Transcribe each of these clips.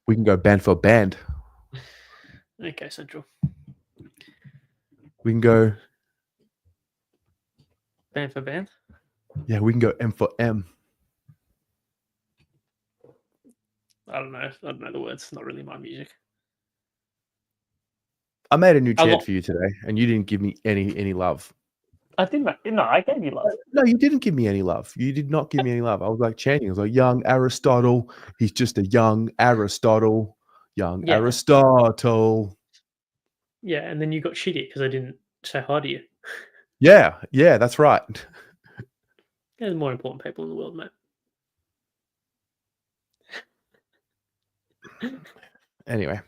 We can go band for band. Okay, Central. We can go... Band for band? Yeah, we can go M for M. I don't know. I don't know the words. It's not really my music. I made a new chant for you today, and you didn't give me any love. I didn't. No, I gave you love. No, you didn't give me any love. You did not give me any love. I was like chanting. I was like, young Aristotle. He's just a young Aristotle. Young Aristotle. Yeah, and then you got shitty because I didn't say hi to you. Yeah, that's right. There's more important people in the world, mate. Anyway.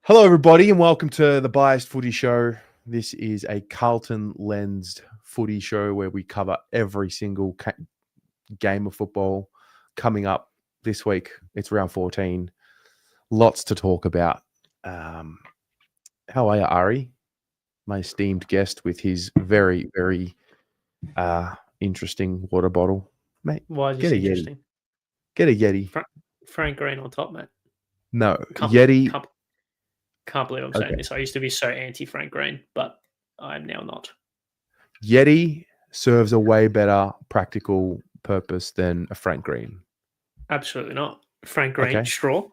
Hello, everybody, and welcome to the Biased Footy Show. This is a Carlton-lensed footy show where we cover every single game of football coming up this week. It's round 14. Lots to talk about. How are you, Ari? My esteemed guest with his very, very interesting water bottle. Mate, why is this interesting? Get a Yeti. Frank Green on top, mate. No, Yeti. Can't believe I'm saying this. I used to be so anti-Frank Green, but I'm now not. Yeti serves a way better practical purpose than a Frank Green. Absolutely not. Frank Green, straw.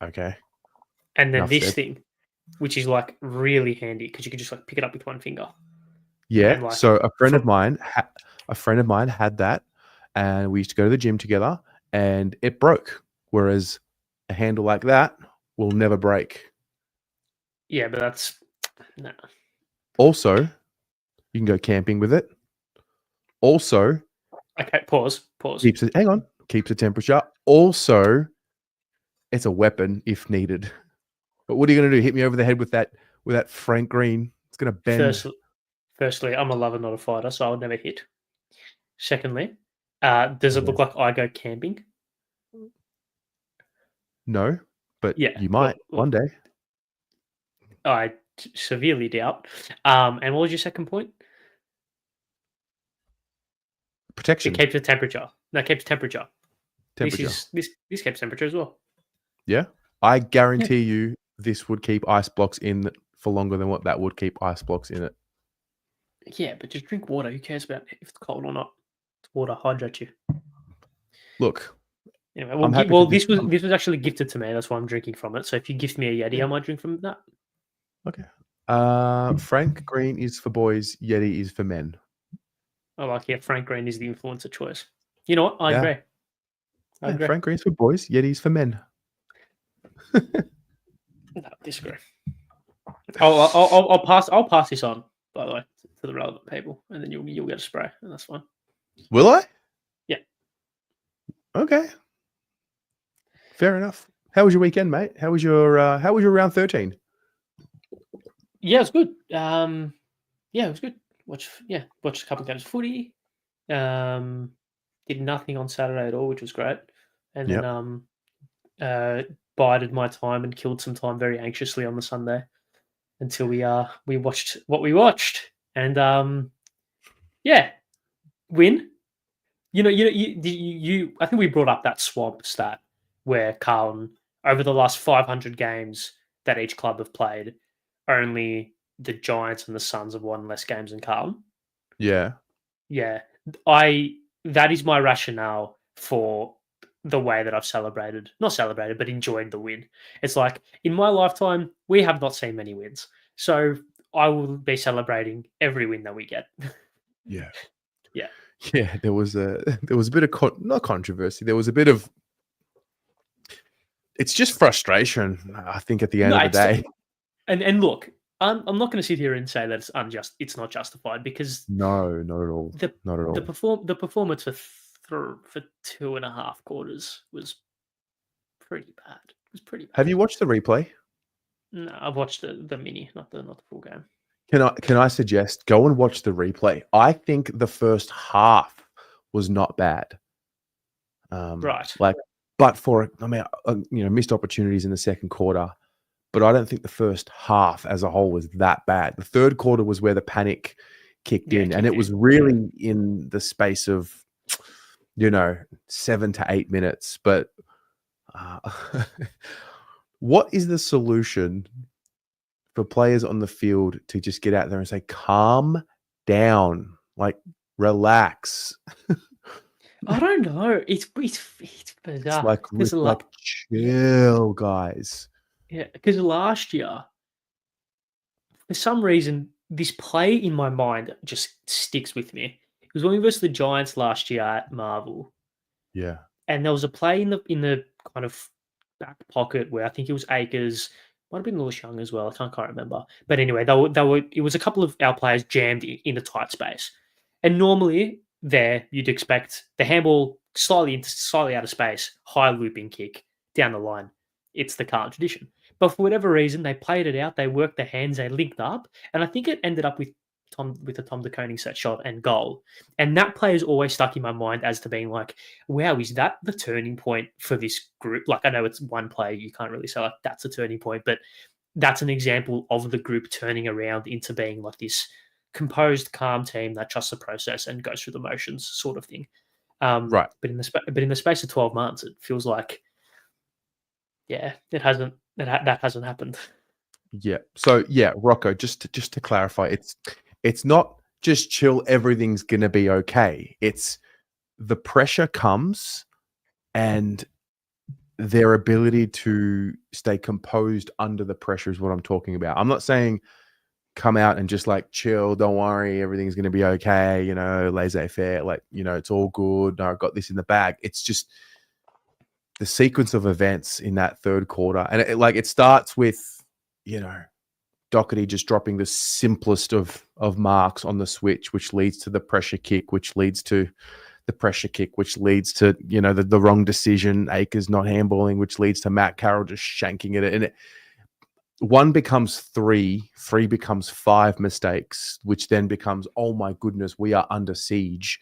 Okay. And then thing, which is like really handy because you can just like pick it up with one finger. Yeah. So a friend of mine had that, and we used to go to the gym together, and it broke. Whereas a handle like that will never break. Yeah, but that's no. Also, you can go camping with it. Also, pause. Keeps the temperature. Also, it's a weapon if needed. But what are you going to do? Hit me over the head with that Frank Green? It's going to bend. Firstly, I'm a lover, not a fighter, so I'll never hit. Secondly, does it look like I go camping? No, but you might one day. I severely doubt. And what was your second point? Protection. It keeps the temperature. No, it keeps temperature. This keeps temperature as well. Yeah. I guarantee you this would keep ice blocks in for longer than what that would keep ice blocks in it. Yeah, but just drink water. Who cares about if it's cold or not? It's water, hydrate you. Look. Anyway, this was actually gifted to me. That's why I'm drinking from it. So if you gift me a Yeti, I might drink from that. Okay. Frank Green is for boys. Yeti is for men. Frank Green is the influencer choice. You know what? I agree. I agree. Frank Green's for boys. Yeti's for men. No, disagree. I'll pass this on, by the way, to the relevant people, and then you'll get a spray, and that's fine. Will I? Yeah. Okay. Fair enough. How was your weekend, mate? How was your round 13? Yeah, it was good. Yeah, it was good. Watched a couple of games of footy. Did nothing on Saturday at all, which was great. And then bided my time and killed some time very anxiously on the Sunday until we watched what we watched. And win. You I think we brought up that swamp stat where Carlton, over the last 500 games that each club have played, only the Giants and the Suns have won less games than Carlton. Yeah. Yeah. That is my rationale for the way that I've but enjoyed the win. It's like, in my lifetime, we have not seen many wins. So I will be celebrating every win that we get. Yeah. Yeah. Yeah, there was a bit of not controversy. There was a bit of, it's just frustration, I think, at the end of the day. And look, I'm not going to sit here and say that it's not justified, because no, not at all. Not at all. The performance for 2.5 quarters was pretty bad. It was pretty bad. Have you watched the replay? No, I've watched the mini, not the full game. Can I suggest go and watch the replay? I think the first half was not bad. Right. But for missed opportunities in the second quarter. But I don't think the first half as a whole was that bad. The third quarter was where the panic kicked in, and it was really in the space of 7 to 8 minutes. But What is the solution for players on the field to just get out there and say, calm down, like relax? I don't know. It's It's bizarre like, because chill, guys. because last year, for some reason, this play in my mind just sticks with me. It was when we versus the Giants last year at Marvel, Yeah. and there was a play in the kind of back pocket where I think it was Akers, might have been Lewis Young as well. I can't quite remember. But anyway, they were. It was a couple of our players jammed in a tight space, and normally there you'd expect the handball slightly out of space, high looping kick down the line. It's the Carlton tradition. But for whatever reason, they played it out. They worked their hands. They linked up, and I think it ended up with a Tom DeConing set shot and goal. And that play is always stuck in my mind as to being like, wow, is that the turning point for this group? Like, I know it's one play, you can't really say like that's a turning point, but that's an example of the group turning around into being like this composed, calm team that trusts the process and goes through the motions, sort of thing. Right. But in the space of 12 months, it feels like, yeah, that hasn't happened. Yeah. So yeah, Rocco, just to clarify, it's not just chill, everything's gonna be okay. It's the pressure comes and their ability to stay composed under the pressure is what I'm talking about. I'm not saying come out and just like chill, don't worry, everything's gonna be okay, laissez-faire, like, it's all good. No, I've got this in the bag. It's just the sequence of events in that third quarter. And it starts with, Doherty just dropping the simplest of marks on the switch, which leads to the pressure kick, which leads to the pressure kick, which leads to, the wrong decision, Akers not handballing, which leads to Matt Carroll just shanking it. And one becomes three becomes five mistakes, which then becomes, oh my goodness, we are under siege.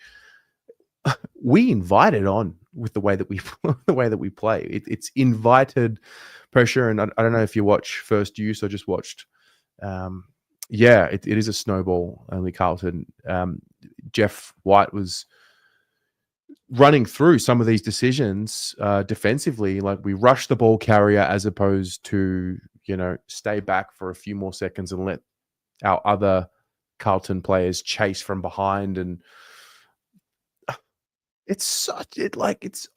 We invite it on with the way that we play. It's invited pressure. And I don't know if you watch First Use or just watched. It is a snowball only Carlton. Jeff White was running through some of these decisions defensively. Like, we rush the ball carrier as opposed to, stay back for a few more seconds and let our other Carlton players chase from behind. And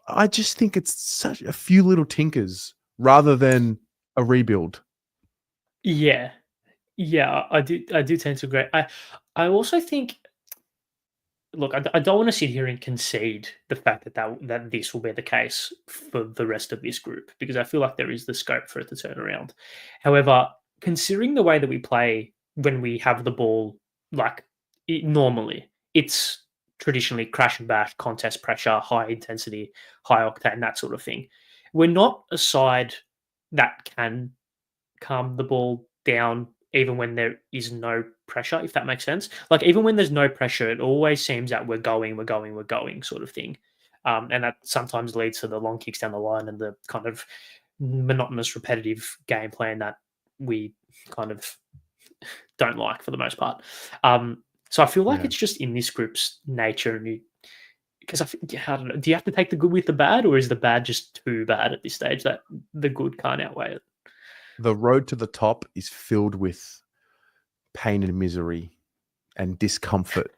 I just think it's such a few little tinkers rather than a rebuild. Yeah. Yeah, I do tend to agree. I also think, look, I don't want to sit here and concede the fact that this will be the case for the rest of this group, because I feel like there is the scope for it to turn around. However, considering the way that we play when we have the ball, like normally, it's traditionally crash and bash, contest pressure, high intensity, high octane, that sort of thing. We're not a side that can calm the ball down even when there is no pressure, if that makes sense. Like, even when there's no pressure, it always seems that we're going sort of thing. And that sometimes leads to the long kicks down the line and the kind of monotonous, repetitive game plan that we kind of don't like for the most part. So I feel like it's just in this group's nature. And because I don't know, do you have to take the good with the bad, or is the bad just too bad at this stage that the good can't outweigh it? The road to the top is filled with pain and misery and discomfort.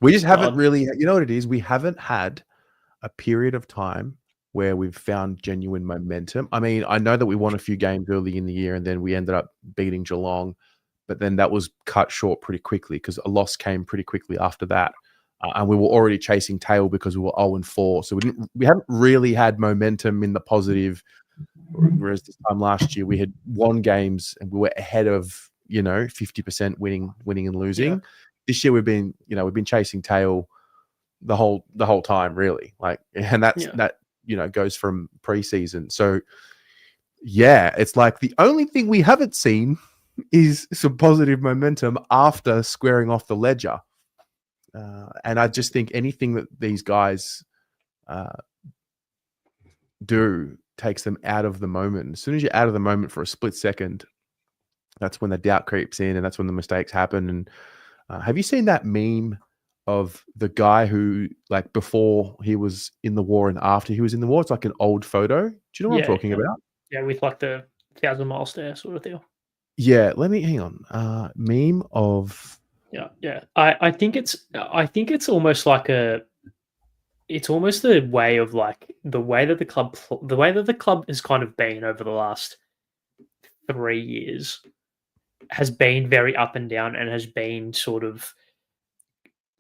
We just haven't really, you know what it is? We haven't had a period of time where we've found genuine momentum. I mean, I know that we won a few games early in the year and then we ended up beating Geelong, but then that was cut short pretty quickly because a loss came pretty quickly after that. And we were already chasing tail because we were 0-4. So we haven't really had momentum in the positive. Whereas this time last year, we had won games and we were ahead of, 50% winning and losing. Yeah. This year we've been chasing tail the whole time, really. And that goes from preseason. So yeah, it's like the only thing we haven't seen is some positive momentum after squaring off the ledger. And I just think anything that these guys do takes them out of the moment. As soon as you're out of the moment for a split second, that's when the doubt creeps in and that's when the mistakes happen. And have you seen that meme of the guy who, like, before he was in the war and after he was in the war. It's like an old photo. Do you know what I'm talking about? Yeah, with like the 1,000-mile stare sort of deal. Yeah, let me hang on. Meme of Yeah. I think it's almost like it's almost the way of like the way that the club has kind of been over the last 3 years has been very up and down and has been sort of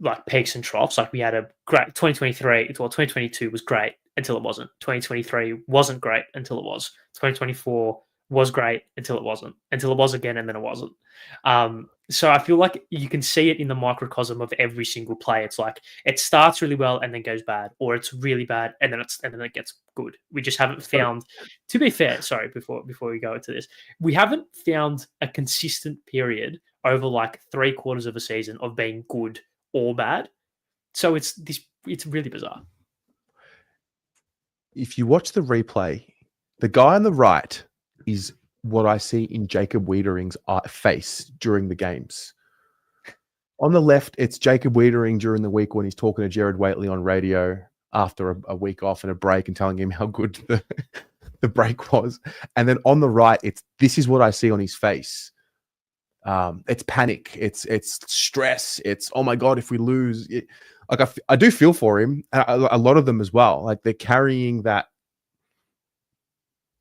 like peaks and troughs. Like we had a great 2023, well, 2022 was great until it wasn't. 2023 wasn't great until it was. 2024 was great until it wasn't. Until it was again, and then it wasn't. So I feel like you can see it in the microcosm of every single play. It's like it starts really well and then goes bad, or it's really bad and then it gets good. We just haven't found. To be fair, sorry, before we go into this, we haven't found a consistent period over like 3/4 of a season of being good or bad. So it's really bizarre. If you watch the replay, the guy on the right is what I see in Jacob Wiedering's face during the games. On the left, it's Jacob Wiedering during the week when he's talking to Jared Waitley on radio after a week off and a break and telling him how good the break was. And then on the right, this is what I see on his face. It's panic, it's stress, it's, oh my God, if we lose. I do feel for him, a lot of them as well. Like they're carrying that,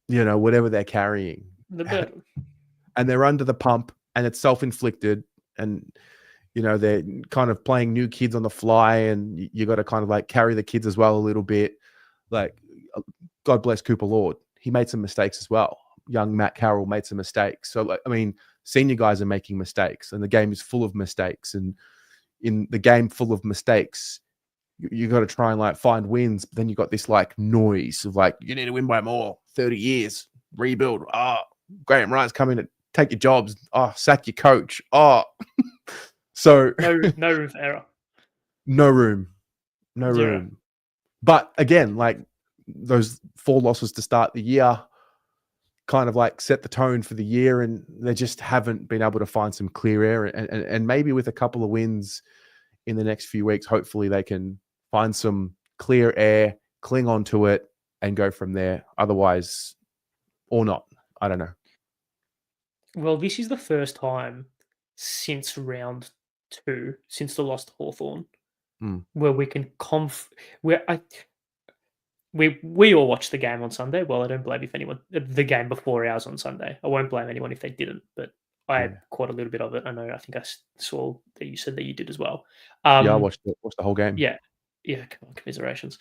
whatever they're carrying. And they're under the pump and it's self-inflicted, and they're kind of playing new kids on the fly, and you got to kind of like carry the kids as well a little bit. Like, God bless Cooper Lord, he made some mistakes as well. Young Matt Carroll made some mistakes. So like, I mean, senior guys are making mistakes, and the game is full of mistakes. And in the game full of mistakes, you got to try and like find wins. But then you got this like noise of like, you need to win by more. 30 years, rebuild. Graham Ryan's coming to take your jobs. Sack your coach. So no room for error. No room. But again, like those 4 losses to start the year kind of like set the tone for the year, and they just haven't been able to find some clear air. And maybe with a couple of wins in the next few weeks, hopefully they can find some clear air, cling on to it, and go from there. Otherwise, or not. I don't know. Well, this is the first time since round 2, since the loss to Hawthorn, where we can we all watched the game on Sunday. Well, I don't blame the game before ours on Sunday. I won't blame anyone if they didn't, but I caught a little bit of it. I think I saw that you said that you did as well. I watched the whole game. Yeah. Come on, commiserations.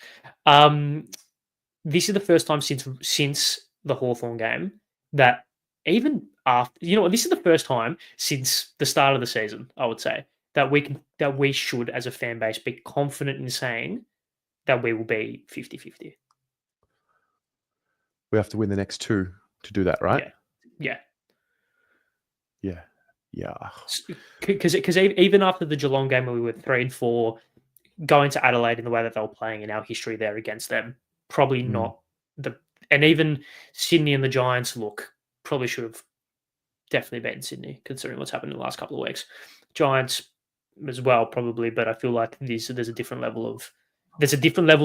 This is the first time since the Hawthorn game that even after, this is the first time since the start of the season, I would say, that we should, as a fan base, be confident in saying that we will be 50-50. We have to win the next 2 to do that, right? Yeah. Because even after the Geelong game where we were 3-4, going to Adelaide in the way that they were playing in our history there against them, probably not and even Sydney and the Giants, probably should have definitely beaten Sydney considering what's happened in the last couple of weeks. Giants as well, probably, but I feel like there's a different level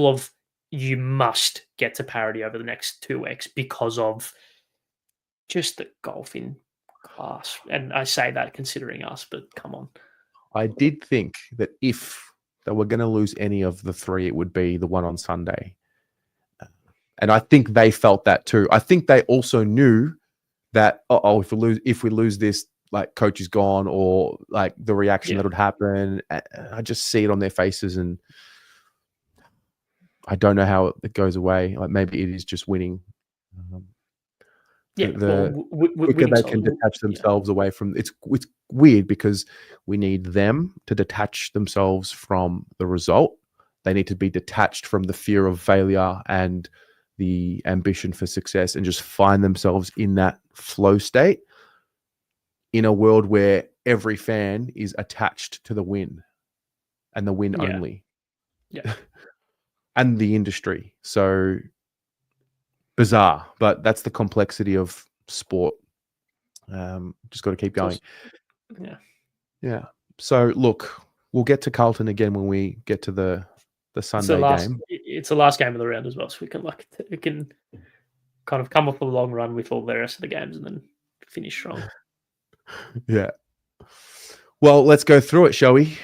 of you must get to parity over the next 2 weeks because of just the golfing class. And I say that considering us, but come on. I did think that if they were going to lose any of the 3, it would be the one on Sunday. And I think they felt that too. I think they also knew that, if we lose this, like coach is gone, or like the reaction that would happen. I just see it on their faces, and I don't know how it goes away. Like maybe it is just winning. The quicker they can detach themselves away from it's weird because we need them to detach themselves from the result. They need to be detached from the fear of failure and the ambition for success, and just find themselves in that flow state in a world where every fan is attached to the win and the win only. Yeah. And the industry. So bizarre, but that's the complexity of sport. Just got to keep going. Yeah. Yeah. So look, we'll get to Carlton again when we get to the Sunday game. It's the last game of the round as well, so we can kind of come off a long run with all the rest of the games and then finish strong. Yeah. Well, let's go through it, shall we?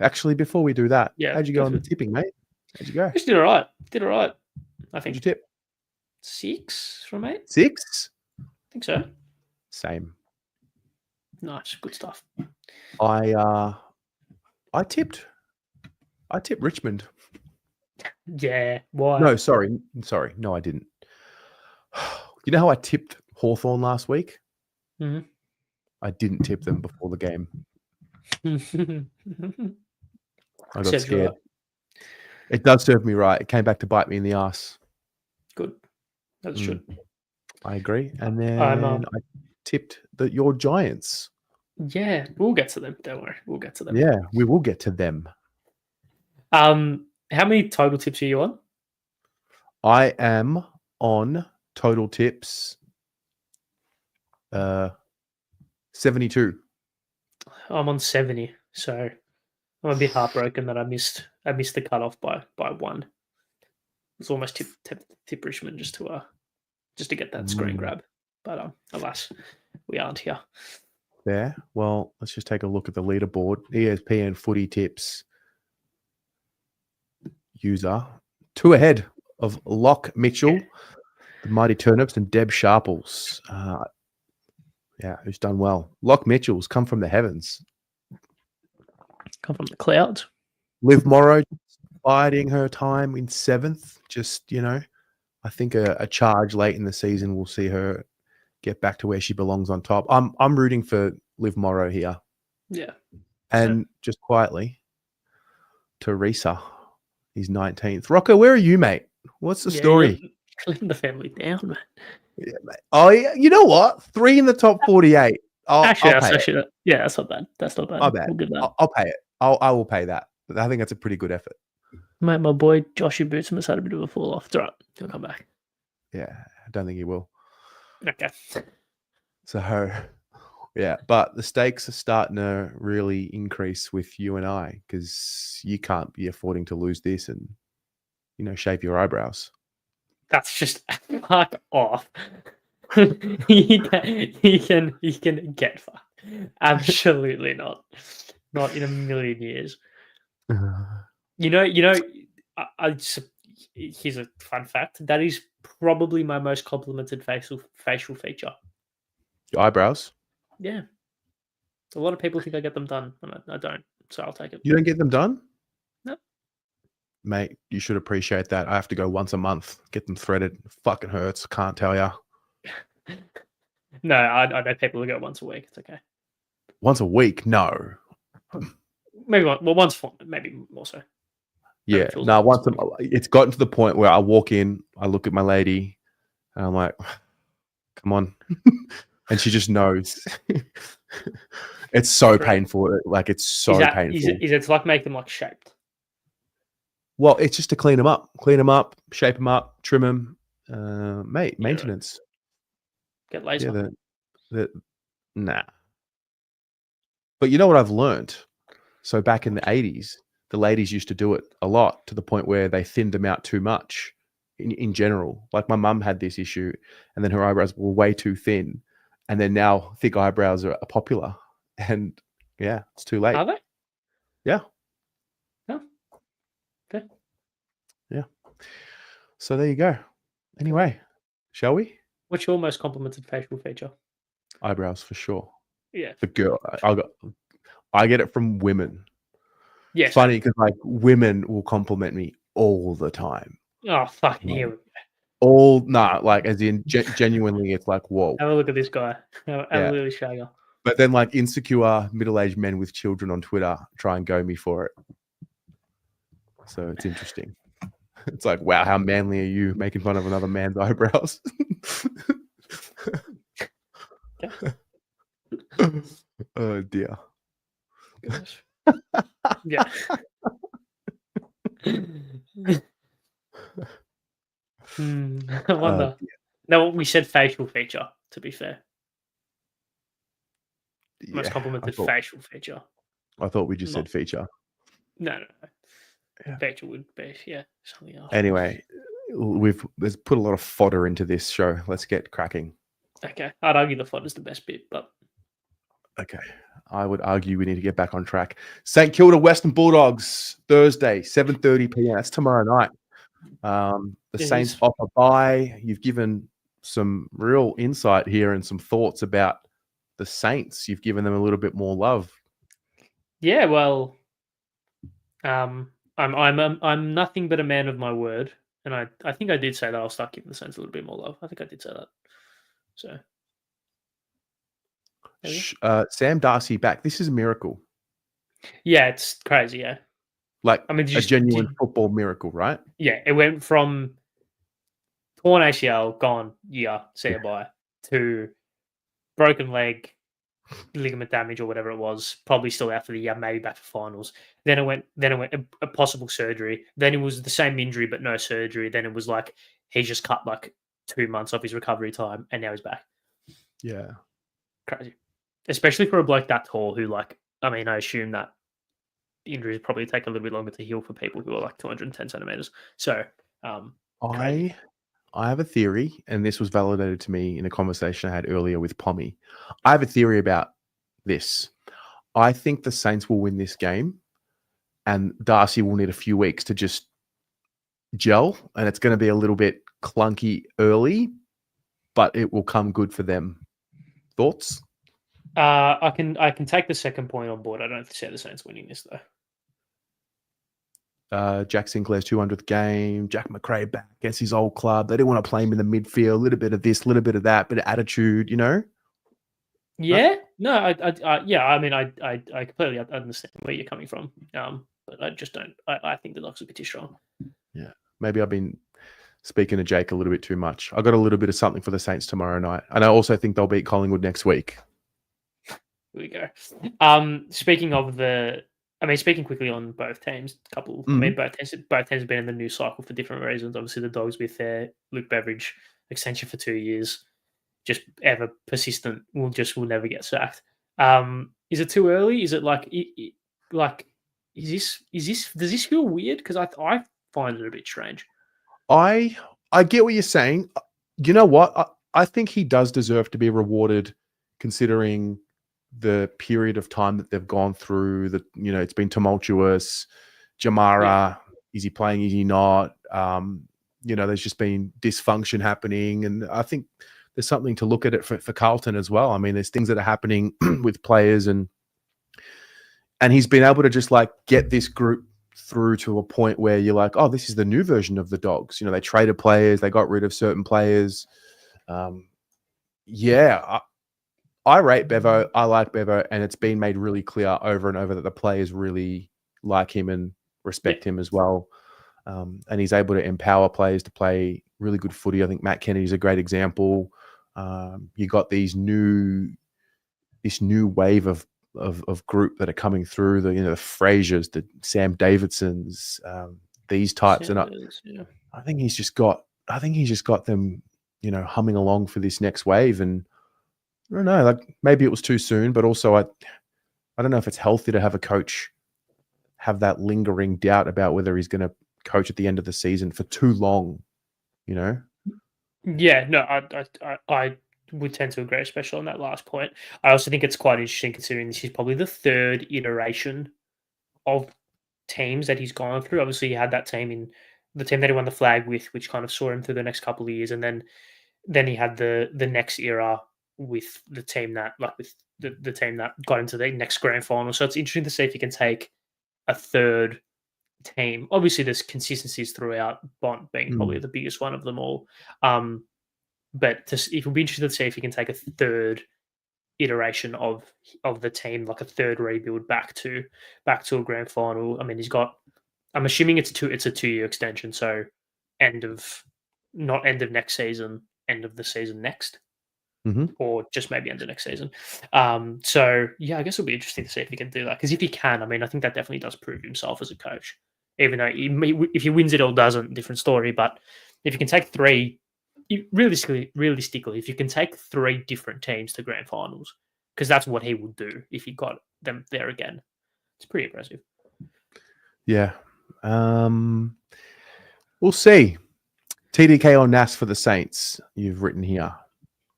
Actually, before we do that, how'd you go on the tipping, mate? How'd you go? Just did all right. I think. Did you tip 6 from 8? 6? I think so. Same. Nice, good stuff. I tipped Richmond. Yeah. Why? No, sorry. No, I didn't. You know how I tipped Hawthorn last week? Mm-hmm. I didn't tip them before the game. I got scared. Right. It does serve me right. It came back to bite me in the ass. Good. That should. I agree. And then I tipped your Giants. Yeah, we'll get to them. Don't worry. We'll get to them. Yeah, we will get to them. How many total tips are you on? I am on total tips 72. I'm on 70, so I'm a bit heartbroken that I missed the cutoff by 1. It's almost tip Richmond just to get that screen grab, but alas, we aren't here. Yeah. Well, let's just take a look at the leaderboard. ESPN Footy Tips user 2 ahead of Locke Mitchell, the Mighty Turnips, and Deb Sharples. Who's done well. Locke Mitchell's come from the heavens. Come from the clouds. Liv Morrow biding her time in 7th. Just, I think a charge late in the season will see her get back to where she belongs on top. I'm rooting for Liv Morrow here. Yeah. And just quietly, Teresa is 19th. Rocco, where are you, mate? What's the story? Letting the family down, man. Yeah, mate. Oh, yeah. You know what? 3 in the top 48. That's not bad. That's not bad. My bad. I'll pay it. I will pay that. I think that's a pretty good effort. Mate, my boy Joshy Bootsman has had a bit of a fall off. It's all right. He'll come back. Yeah, I don't think he will. Okay. So, yeah, but the stakes are starting to really increase with you and I because you can't be affording to lose this and, shave your eyebrows. That's just fuck off. he can get fucked. Absolutely not. Not in a million years. Here's a fun fact. That is probably my most complimented facial feature. Your eyebrows? Yeah. A lot of people think I get them done, and I don't. So I'll take it. You don't get them done? No. Mate, you should appreciate that. I have to go once a month, get them threaded. It fucking hurts. Can't tell ya. No, I know people who go once a week. It's okay. Once a week? No. Maybe once, maybe more so. Yeah. No, it's gotten to the point where I walk in, I look at my lady, and I'm like, come on. And she just knows. It's so painful. Like, it's so painful. Is it to like make them like shaped? Well, it's just to clean them up, shape them up, trim them. Mate, maintenance. Get laser. Nah. But you know what I've learned? So back in the 80s, the ladies used to do it a lot to the point where they thinned them out too much in general. Like my mum had this issue and then her eyebrows were way too thin. And then now thick eyebrows are popular. And yeah, it's too late. Are they? Yeah. Oh. Okay. Yeah. So there you go. Anyway, shall we? What's your most complimented facial feature? Eyebrows for sure. Yeah. The girl, I get it from women. Yeah. It's funny because like women will compliment me all the time. Oh, fucking here. Like as in genuinely, it's like, whoa. Have a look at this guy. Have a look at this shagger. But then like insecure middle-aged men with children on Twitter try and go me for it. So it's interesting. It's like, wow, how manly are you making fun of another man's eyebrows? Oh dear. Gosh. Yeah. I wonder. No, we said facial feature, to be fair. Most complimented facial feature. I thought we just Not- said feature. No. Yeah. Feature would be something else. Anyway, let's put a lot of fodder into this show. Let's get cracking. Okay, I'd argue the fodder's the best bit, but Okay. I would argue we need to get back on track. St Kilda Western Bulldogs, Thursday, 7:30 p.m. That's tomorrow night. The Saints off a bye. You've given some real insight here and some thoughts about the Saints. You've given them a little bit more love. Yeah, well, I'm nothing but a man of my word, and I think I did say that I'll start giving the Saints a little bit more love. I think I did say that. So, Sam Darcy back. This is a miracle. Yeah, it's crazy. Yeah, like a genuine football miracle, right? Yeah, it went from torn ACL, gone, see you bye, to broken leg, ligament damage or whatever it was, probably still out for the year, maybe back for finals. Then it went a possible surgery. Then it was the same injury but no surgery. Then it was like he just cut like 2 months off his recovery time, and now he's back. Yeah, crazy, especially for a bloke that tall. Who I assume that injuries probably take a little bit longer to heal for people who are like 210 centimeters. So, I have a theory, and this was validated to me in a conversation I had earlier with Pommy. I have a theory about this. I think the Saints will win this game, and Darcy will need a few weeks to just gel, and it's going to be a little bit clunky early, but it will come good for them. Thoughts? I can take the second point on board. I don't see the Saints winning this though. Jack Sinclair's 200th game. Jack McRae back against his old club. They didn't want to play him in the midfield. A little bit of this, a little bit of that, bit of attitude, you know? Yeah. No, I completely understand where you're coming from. But I just don't. I think the Dogs will be too strong. Yeah. Maybe I've been speaking to Jake a little bit too much. I got a little bit of something for the Saints tomorrow night. And I also think they'll beat Collingwood next week. Here we go. Speaking quickly on both teams, both teams have been in the news cycle for different reasons. Obviously, the Dogs with their Luke Beveridge extension for 2 years, just ever persistent, will never get sacked. Is it too early? Is it does this feel weird? Because I find it a bit strange. I get what you're saying. You know what? I think he does deserve to be rewarded, considering the period of time that they've gone through. That, you know, it's been tumultuous. Jamara, is he playing? Is he not? There's just been dysfunction happening, and I think there's something to look at it for Carlton as well. I mean, there's things that are happening with players, and he's been able to just like get this group through to a point where you're like, oh, this is the new version of the Dogs. You know, they traded players, they got rid of certain players. I rate Bevo. I like Bevo, and it's been made really clear over and over that the players really like him and respect him as well. And he's able to empower players to play really good footy. I think Matt Kennedy's a great example. You got this new wave of group that are coming through. The Frasers, the Sam Davidsons, these types, and I think he's just got them, humming along for this next wave. And I don't know, like maybe it was too soon, but also I don't know if it's healthy to have a coach have that lingering doubt about whether he's going to coach at the end of the season for too long, Yeah, no, I would tend to agree, especially on that last point. I also think it's quite interesting considering this is probably the third iteration of teams that he's gone through. Obviously, he had that team that he won the flag with, which kind of saw him through the next couple of years, and then he had the next era with the team that the team that got into the next grand final. So it's interesting to see if he can take a third team. Obviously, there's consistencies throughout, Bont being probably the biggest one of them all. But it would be interesting to see if he can take a third iteration of the team, like a third rebuild back to a grand final. I mean, I'm assuming it's a 2-year extension, so not end of next season, end of the season next. Or just maybe end of next season. So yeah, I guess it'll be interesting to see if he can do that. Because if he can, I mean, I think that definitely does prove himself as a coach. Even though if he wins it or doesn't, different story. But if you can take realistically, if you can take 3 different teams to grand finals, because that's what he would do if he got them there again. It's pretty impressive. Yeah. We'll see. TDK or NAS for the Saints, you've written here.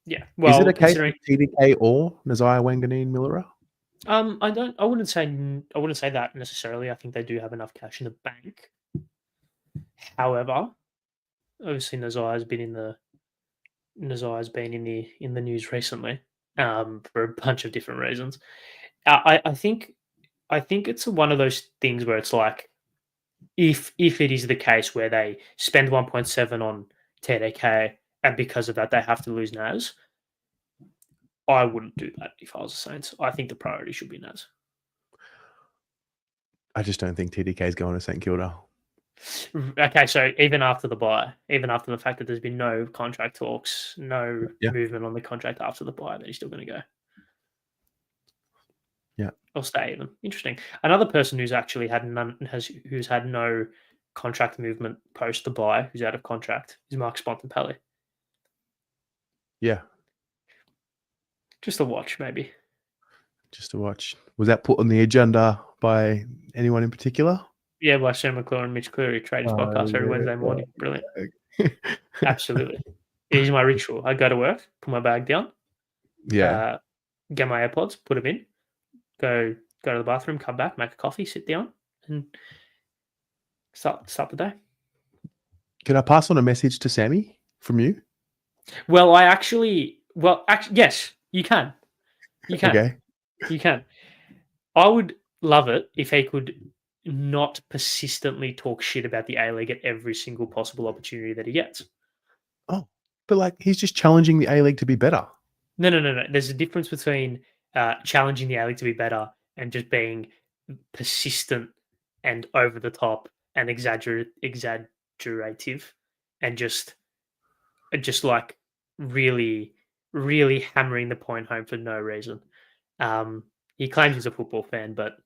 Yeah. Is it Well, a case considering of TDK or Nazaya Wanganeen Millera? I wouldn't say that necessarily. I think they do have enough cash in the bank. However, obviously Nazaya's been in the news recently, for a bunch of different reasons. I think it's one of those things where it's like, if it is the case where they spend 1.7 on TDK and because of that they have to lose Naz, I wouldn't do that if I was the Saints. I think the priority should be Naz. I just don't think TDK is going to St Kilda. Okay, so even after the buy, even after the fact that there's been no contract talks, no movement on the contract after the buy, that he's still going to go. Yeah, or stay even. Interesting. Another person who's actually had who's had no contract movement post the buy, who's out of contract, is Mark Spontempelli. Yeah, just a watch, maybe. Just to watch. Was that put on the agenda by anyone in particular? Yeah, by Sam McClure and Mitch Cleary, Traders podcast every Wednesday morning. Brilliant. Absolutely. It is my ritual. I go to work, put my bag down, get my AirPods, put them in, go to the bathroom, come back, make a coffee, sit down, and start the day. Can I pass on a message to Sammy from you? Well, yes, you can. You can. Okay. You can. I would love it if he could not persistently talk shit about the A-League at every single possible opportunity that he gets. Oh, but like he's just challenging the A-League to be better. No. There's a difference between challenging the A-League to be better and just being persistent and over the top and exaggerative and just like really, really hammering the point home for no reason. He claims he's a football fan, but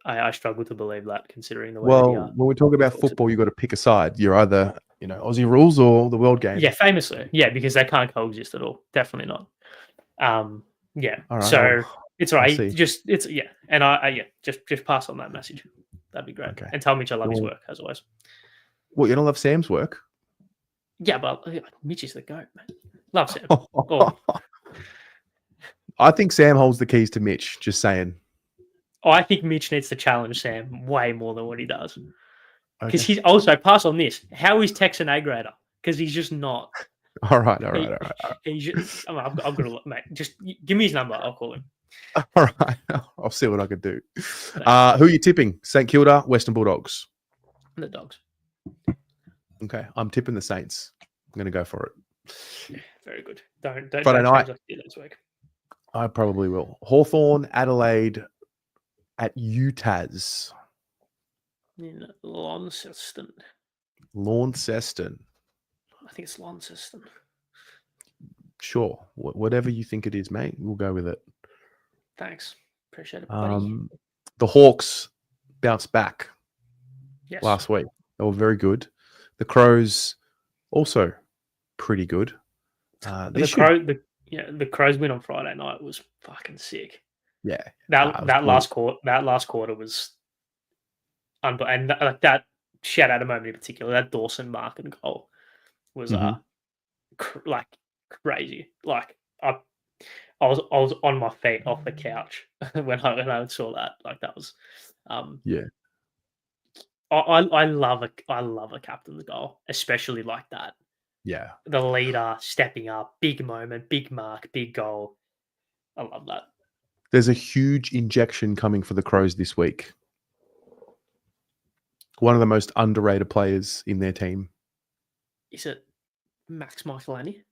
I struggle to believe that, considering the way that he are. When we talk about football, you got to pick a side. You're either, Aussie rules or the world game. Yeah, famously. Yeah, because they can't coexist at all. Definitely not. Yeah. All right, so it's all right. And I just pass on that message. That'd be great. Okay. And tell Mitch I love his work, as always. Well, you don't love Sam's work? Yeah, but Mitch is the GOAT, man. Love Sam. I think Sam holds the keys to Mitch, just saying. I think Mitch needs to challenge Sam way more than what he does. Because he's also, pass on this, how is Tex an A-grader? Because he's just not. All right. He's just, I've got to look, mate. Just give me his number. I'll call him. All right. I'll see what I can do. Who are you tipping? St Kilda, Western Bulldogs? The Dogs. Okay. I'm tipping the Saints. I'm going to go for it. Yeah, very good. Don't Friday night. This week. I probably will. Hawthorn, Adelaide at UTAS. In Launceston. I think it's Launceston. Sure. Whatever you think it is, mate. We'll go with it. Thanks. Appreciate it, buddy. The Hawks bounced back last week. They were very good. The Crows also pretty good. The Crows win on Friday night was fucking sick. Yeah. That last quarter was and like that shout out a moment in particular, that Dawson mark and goal was like crazy. Like I was on my feet off the couch when I saw that. Like that was I love a captain's goal, especially like that. Yeah. The leader stepping up, big moment, big mark, big goal. I love that. There's a huge injection coming for the Crows this week. One of the most underrated players in their team. Is it Max Michelini?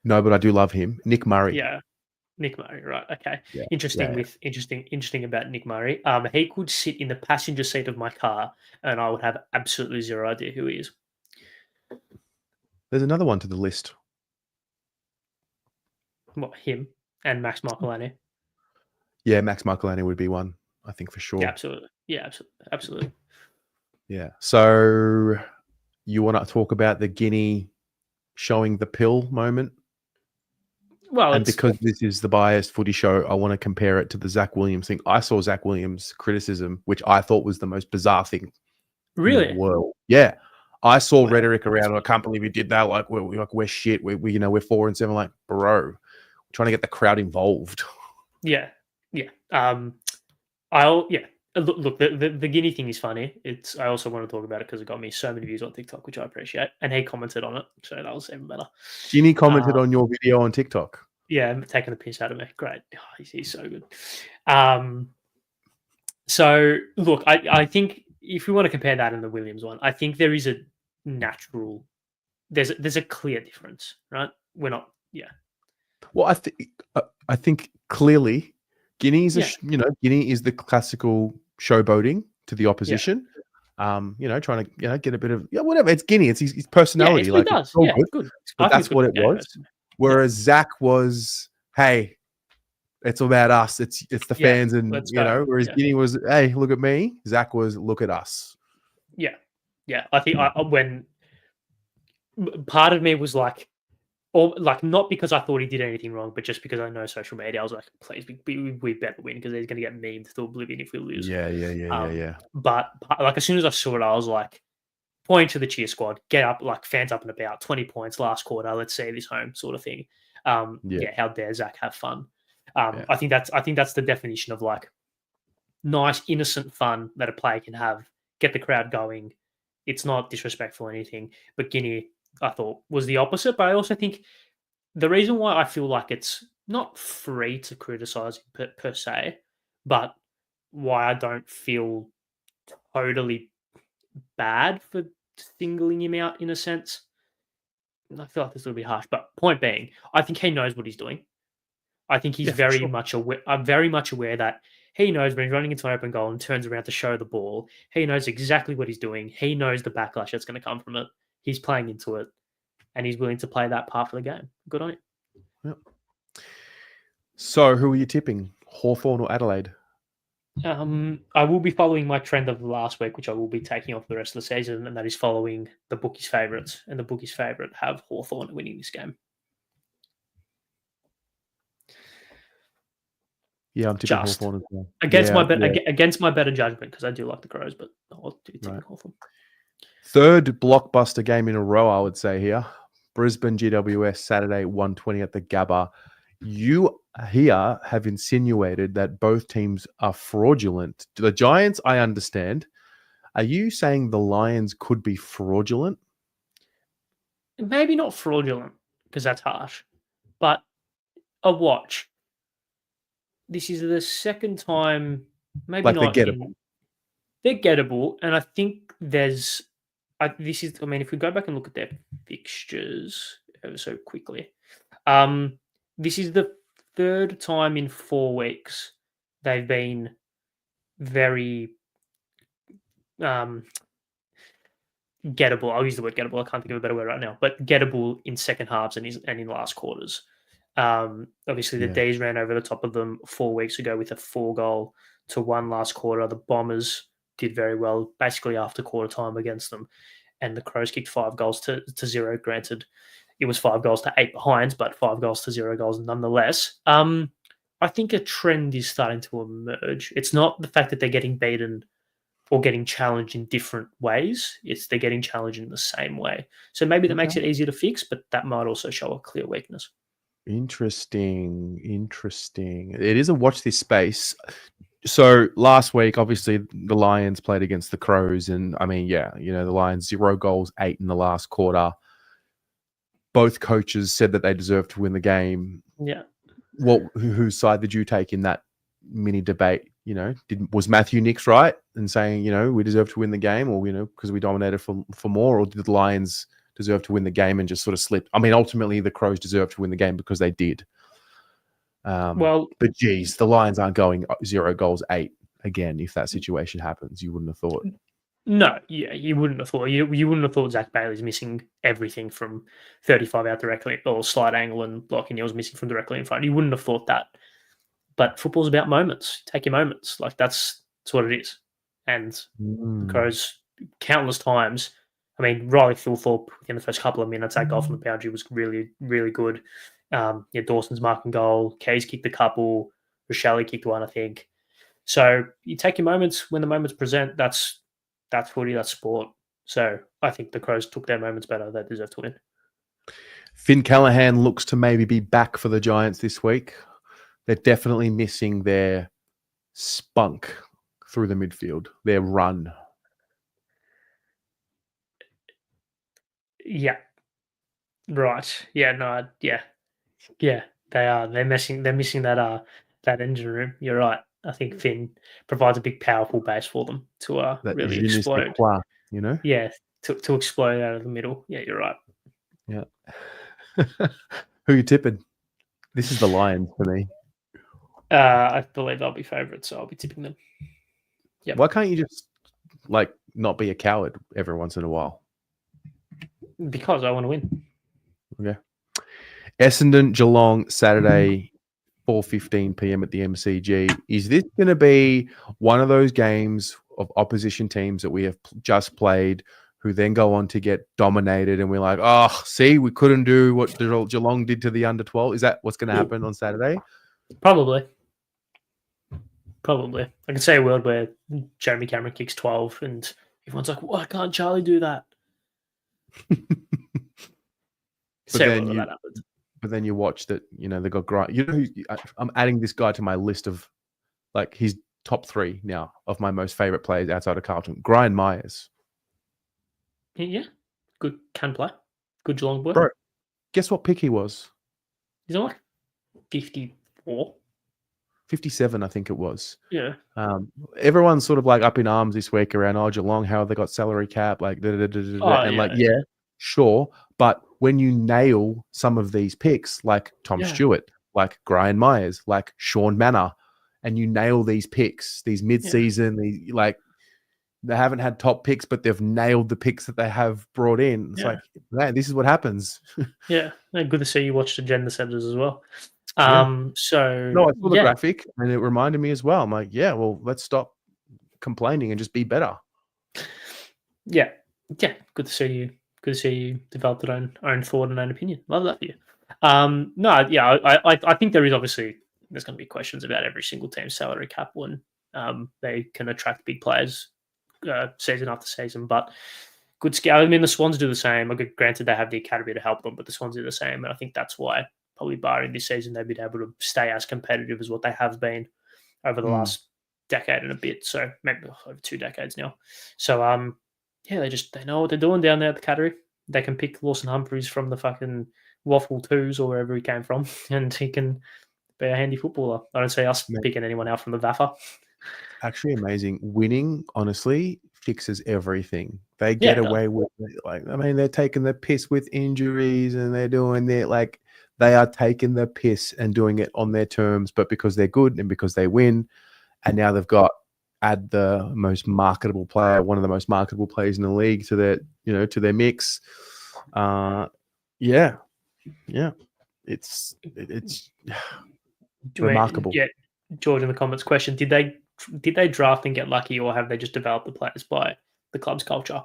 No, but I do love him. Nick Murray. Yeah. Nick Murray, right. Okay. Yeah. Interesting about Nick Murray. He could sit in the passenger seat of my car and I would have absolutely zero idea who he is. There's another one to the list. What, him and Max Michelini? Yeah, Max Michelini would be one, I think, for sure. Yeah, absolutely. Yeah, absolutely. Yeah. So you want to talk about the Guinea showing the pill moment? Well, And it's because this is the biased footy show, I want to compare it to the Zach Williams thing. I saw Zach Williams' criticism, which I thought was the most bizarre thing in the really world. Yeah. I saw wow. rhetoric around, I can't believe you did that. Like, we're shit. We we're 4-7. Like, bro, we're trying to get the crowd involved. Yeah, yeah. Look, the Guinea thing is funny. I also want to talk about it because it got me so many views on TikTok, which I appreciate. And he commented on it, so that was even better. Ginny commented on your video on TikTok. Yeah, taking the piss out of me. Great. Oh, he's so good. So look, I think if we want to compare that and the Williams one, I think there is a natural. There's a clear difference, right? We're not. Yeah. Well, I think clearly Guinea is Guinea is the classical showboating to the opposition. Trying to get a bit of whatever. It's Guinea. It's his personality. Yeah, it does. It's Yeah, good. good. But that's what it was. Whereas Zach was, hey, it's about us. It's the fans, and Whereas Guinea was, hey, look at me. Zach was, look at us. Yeah, yeah. I think when part of me was like, or like not because I thought he did anything wrong, but just because I know social media, I was like, please, we better win because he's going to get memed to oblivion if we lose. Yeah. But like as soon as I saw it, I was like, point to the cheer squad, get up, like fans up and about, 20 points last quarter. Let's see this home, sort of thing. How dare Zach have fun? I think that's the definition of like nice, innocent fun that a player can have. Get the crowd going. It's not disrespectful or anything. But Guinea, I thought, was the opposite. But I also think the reason why I feel like it's not free to criticize per se, but why I don't feel totally bad for singling him out in a sense. I feel like this will be harsh, but point being, I think he knows what he's doing. I think he's very much aware. I'm very much aware that he knows when he's running into an open goal and turns around to show the ball. He knows exactly what he's doing. He knows the backlash that's going to come from it. He's playing into it, and he's willing to play that part of the game. Good on him. Yep. So, who are you tipping? Hawthorn or Adelaide? I will be following my trend of the last week, which I will be taking off the rest of the season, and that is following the bookies' favourites. And the bookies' favourite have Hawthorn winning this game. Yeah, I'm tipping Hawthorn as well. Against my better judgment, because I do like the Crows, but I'll do tipping Hawthorn. Third blockbuster game in a row, I would say here. Brisbane GWS Saturday 1:20 at the Gabba. You here have insinuated that both teams are fraudulent. The Giants, I understand. Are you saying the Lions could be fraudulent? Maybe not fraudulent, because that's harsh, but a watch. This is the second time, maybe like not. They're gettable. They're gettable, and I think there's. If we go back and look at their fixtures ever so quickly, this is the third time in 4 weeks they've been very gettable. I'll use the word gettable. I can't think of a better word right now, but gettable in second halves and in last quarters. Obviously, the D's ran over the top of them 4 weeks ago with a 4-1 last quarter. The Bombers did very well, basically after quarter time against them, and the Crows kicked 5 goals to 0. Granted, it was 5 goals to 8 behinds, but 5 goals to 0 goals nonetheless. I think a trend is starting to emerge. It's not the fact that they're getting beaten or getting challenged in different ways. It's they're getting challenged in the same way. So maybe that makes it easier to fix, but that might also show a clear weakness. Interesting. It is a watch this space. So last week, obviously, the Lions played against the Crows, and the Lions 0 goals, 8 in the last quarter. Both coaches said that they deserved to win the game. Yeah. Whose side did you take in that mini debate? Was Matthew Nicks right in saying, we deserve to win the game, or because we dominated for more, or did the Lions deserve to win the game and just sort of slip? I mean, ultimately, the Crows deserved to win the game because they did. But geez, the Lions aren't going 0 goals, 8 again. If that situation happens, you wouldn't have thought. No, yeah, you wouldn't have thought. You wouldn't have thought Zach Bailey's missing everything from 35 out directly, or slide angle and blocking. He was missing from directly in front. You wouldn't have thought that. But football's about moments. Take your moments. Like that's what it is. And the Crows, countless times. I mean, Riley Thilthorpe in the first couple of minutes, that goal from the boundary was really, really good. Dawson's marking goal. Kay's kicked a couple. Rochelle kicked one, I think. So you take your moments when the moments present. That's footy. That's sport. So I think the Crows took their moments better. They deserve to win. Finn Callahan looks to maybe be back for the Giants this week. They're definitely missing their spunk through the midfield, their run. Yeah. Right. Yeah. No. Yeah. Yeah. They are. They're missing that engine room. You're right. I think Finn provides a big, powerful base for them to That really je ne sais explode. quoi, you know? Yeah. To explode out of the middle. Yeah. You're right. Yeah. Who you tipping? This is the Lions for me. I believe they'll be favourites, so I'll be tipping them. Yeah. Why can't you just not be a coward every once in a while? Because I want to win. Okay. Essendon, Geelong, Saturday, 4:15 p.m. at the MCG. Is this going to be one of those games of opposition teams that we have just played, who then go on to get dominated, and we're like, oh, see, we couldn't do what Geelong did to the under-12? Is that what's going to happen on Saturday? Probably. I can see a world where Jeremy Cameron kicks 12 and everyone's like, why can't Charlie do that? But then you watch that, they got Grind. I'm adding this guy to my list of his top 3 now of my most favorite players outside of Carlton. Brian Myers. Yeah. Good, can play. Good Geelong boy. Bro, guess what pick he was? He's on 54. 57, I think it was. Yeah. Everyone's sort of up in arms this week around, Geelong, how have they got salary cap? Yeah. Sure. But when you nail some of these picks, like Tom Stewart, like Brian Myers, like Sean Manor, and you nail these picks, these mid-season, they haven't had top picks, but they've nailed the picks that they have brought in. It's man, this is what happens. Yeah. Good to see you watched Agenda Setters as well. So I saw the graphic and it reminded me as well. I'm like, yeah, well, let's stop complaining and just be better. Yeah. Good to see you develop your own thought and own opinion. Love that for you. I think there's going to be questions about every single team's salary cap when they can attract big players season after season. But good scale. I mean, the Swans do the same. Granted, they have the academy to help them, but the Swans do the same, and I think that's why, probably barring this season, they've been able to stay as competitive as what they have been over the last decade and a bit. So maybe over 2 decades now. So they know what they're doing down there at the Cattery. They can pick Lawson Humphries from the fucking Waffle Twos or wherever he came from, and he can be a handy footballer. I don't see us picking anyone out from the VAFA. Actually amazing. Winning, honestly, fixes everything. They get away with it. They're taking the piss with injuries and they're doing they are taking the piss and doing it on their terms, but because they're good and because they win, and now they've got the most marketable player, one of the most marketable players in the league to their mix. It's remarkable. George in the comments question: Did they draft and get lucky, or have they just developed the players by the club's culture?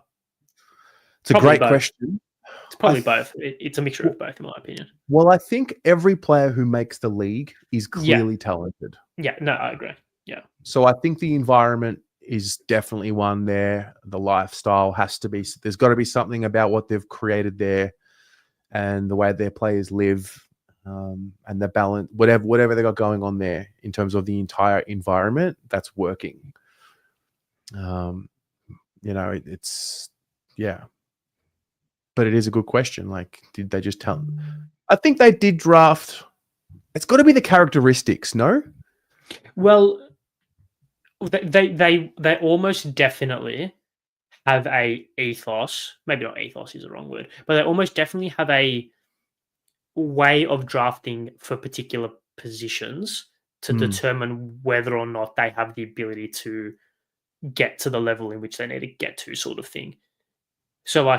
It's a great question. It's probably both. It's a mixture of both, in my opinion. Well, I think every player who makes the league is clearly talented. Yeah, no, I agree. Yeah. So I think the environment is definitely one there. The lifestyle has to be. There's got to be something about what they've created there, and the way their players live, and the balance, whatever they got going on there in terms of the entire environment, that's working. It's but it is a good question. Did they just tell? I think they did draft. It's got to be the characteristics, no? Well, they almost definitely have a ethos. Maybe not ethos is the wrong word, but they almost definitely have a way of drafting for particular positions to determine whether or not they have the ability to get to the level in which they need to get to, sort of thing. So,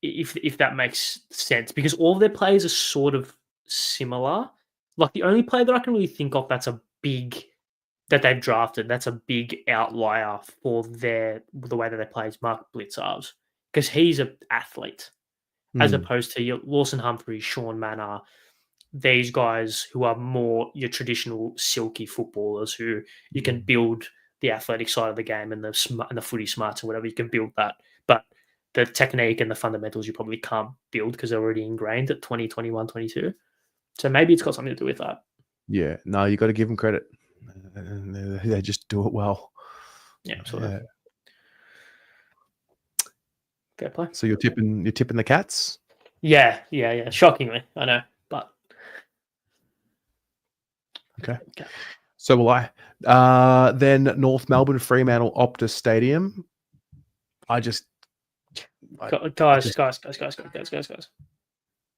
if that makes sense, because all of their players are sort of similar. The only player that I can really think of that they've drafted, that's a big outlier for the way that they play is Mark Blitzarves, because he's an athlete, as opposed to Lawson Humphries, Sean Manor, these guys who are more your traditional silky footballers who you can build the athletic side of the game and the footy smarts and whatever, you can build that. But the technique and the fundamentals you probably can't build because they're already ingrained at 20, 21, 22. So maybe it's got something to do with that. Yeah, no, you got to give them credit. They just do it well. Yeah, absolutely. Fair play. So you're tipping the Cats? Yeah. Shockingly, I know, but okay. So will I. Then North Melbourne, Fremantle, Optus Stadium. Guys.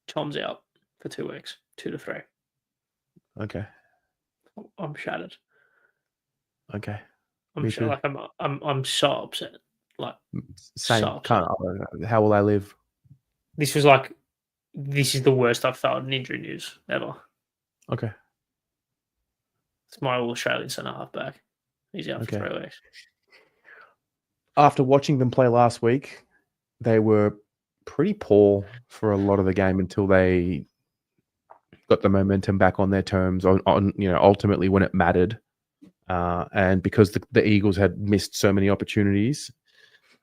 Tom's out for 2 weeks, 2 to 3. Okay. I'm shattered. Okay. I'm sure. Like I'm so upset. Like same. So upset. How will I live? This is the worst I've felt in injury news ever. Okay. It's my all Australian centre half back. He's out for 3 weeks. After watching them play last week, they were pretty poor for a lot of the game until they got the momentum back on their terms. Ultimately when it mattered, and because the Eagles had missed so many opportunities,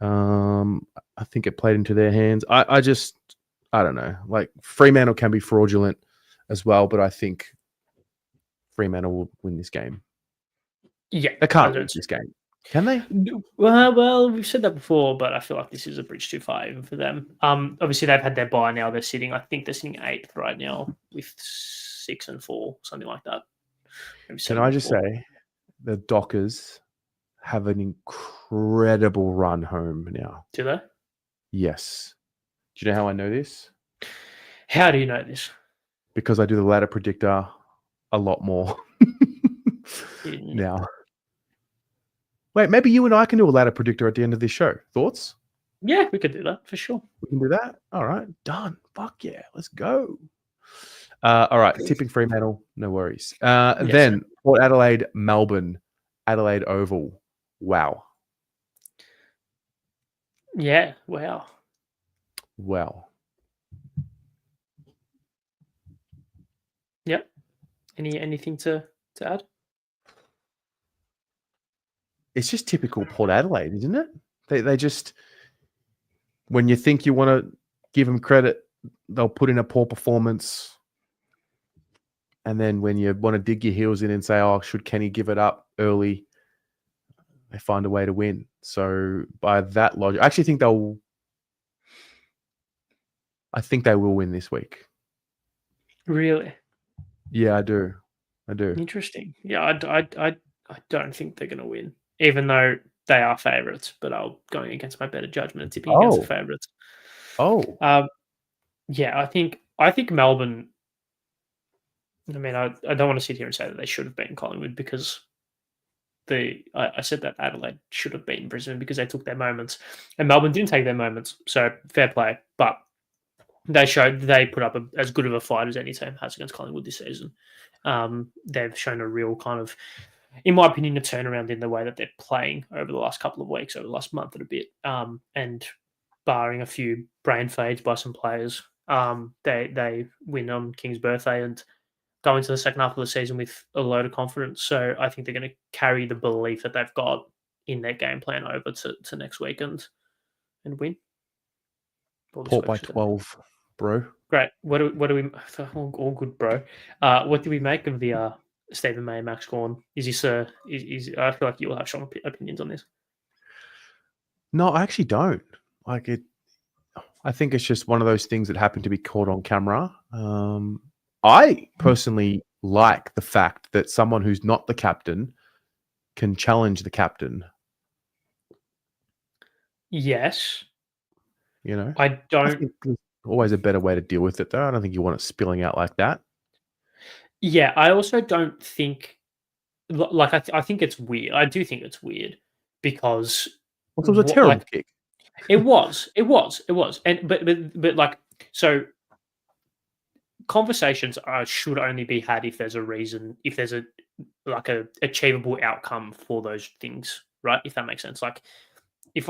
I think it played into their hands. I don't know. Like Fremantle can be fraudulent as well, but I think Fremantle will win this game. Yeah, they can't win this game, can they? Well, we've said that before, but I feel like this is a bridge too far even for them. Obviously they've had their bye now. They're sitting 8th right now with 6 and 4, something like that. Can I just say, the Dockers have an incredible run home now. Do they? Yes. Do you know how I know this? How do you know this? Because I do the ladder predictor a lot more now. Wait, maybe you and I can do a ladder predictor at the end of this show. Thoughts? Yeah, we could do that for sure. We can do that? All right. Done. Fuck yeah. Let's go. All right. Tipping Fremantle. No worries. Then Port Adelaide, Melbourne, Adelaide Oval. Wow. Yeah. Wow. Well. Yep. Anything to add? It's just typical Port Adelaide, isn't it? They just, when you think you want to give them credit, they'll put in a poor performance. And then when you want to dig your heels in and say, oh, should Kenny give it up early, they find a way to win. So by that logic, I actually think they will win this week. Really? Yeah, I do. Interesting. Yeah, I don't think they're going to win, even though they are favourites. But I'm going against my better judgment and tipping against the favourites. Yeah, I think Melbourne. I mean, I don't want to sit here and say that they should have beaten Collingwood because I said that Adelaide should have beaten Brisbane because they took their moments, and Melbourne didn't take their moments. So fair play, but they put up as good of a fight as any team has against Collingwood this season. They've shown a real kind of, in my opinion, a turnaround in the way that they're playing over the last couple of weeks, over the last month and a bit. And barring a few brain fades by some players, they win on King's birthday and go into the second half of the season with a load of confidence. So I think they're going to carry the belief that they've got in their game plan over to next weekend and win. Port by 12, bro. Great. What do we? All good, bro. What do we make of the Stephen May, Max Gawn? Is this I feel like you will have strong opinions on this. No, I actually don't. Like it. I think it's just one of those things that happened to be caught on camera. I personally like the fact that someone who's not the captain can challenge the captain. Yes. You know, I don't. I think there's always a better way to deal with it, though. I don't think you want it spilling out like that. Yeah, I also don't think. Like, I think it's weird. I do think it's weird because it was a terrible kick. It was, and but like so. Conversations should only be had if there's a reason, if there's a achievable outcome for those things, right? If that makes sense. Like if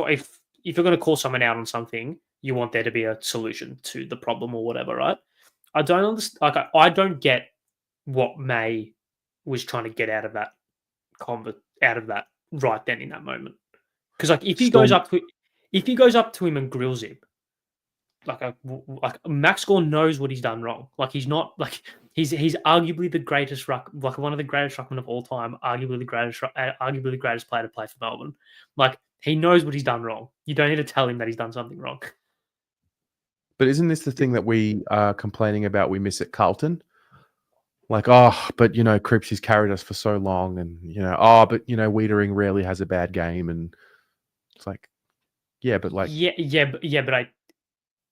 you're going to call someone out on something, you want there to be a solution to the problem or whatever, right? I don't understand. Like, I don't get what May was trying to get out of that right then in that moment. Because like if he goes up to him and grills him, like Max Gorn knows what he's done wrong. Like he's not like he's arguably the greatest one of the greatest ruckmen of all time, arguably the greatest player to play for Melbourne. Like he knows what he's done wrong. You don't need to tell him that he's done something wrong. But isn't this the thing that we are complaining about? We miss at Carlton. Like, oh, but Cripps has carried us for so long, and but Wiedering rarely has a bad game, and it's like, yeah, but like,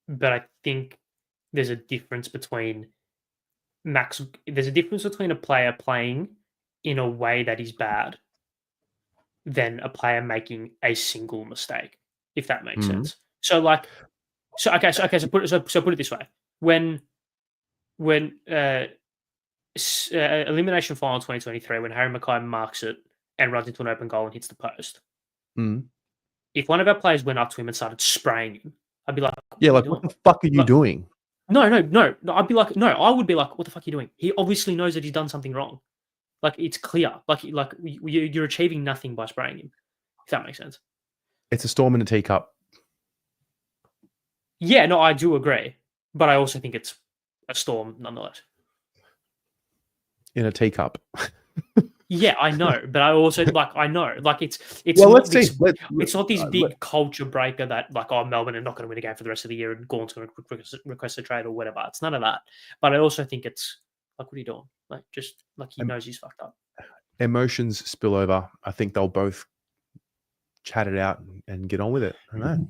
but I think there's a difference between There's a difference between a player playing in a way that is bad than a player making a single mistake, if that makes sense. So put it this way: when elimination final 2023, when Harry Mackay marks it and runs into an open goal and hits the post, if one of our players went up to him and started spraying him, I'd be like, what the fuck are you doing? No. I'd be like, no. I would be like, what the fuck are you doing? He obviously knows that he's done something wrong. Like it's clear. Like you're achieving nothing by spraying him. If that makes sense. It's a storm in a teacup. Yeah, no, I do agree, but I also think it's a storm nonetheless. In a teacup. Yeah, I know, but I also I know, like it's well, not it's not this big culture breaker that like, oh, Melbourne are not going to win a game for the rest of the year and Gaun's going to request a trade or whatever. It's none of that. But I also think it's like, what are you doing? Like, just like he knows he's fucked up. Emotions spill over. I think they'll both chat it out and get on with it. I don't know.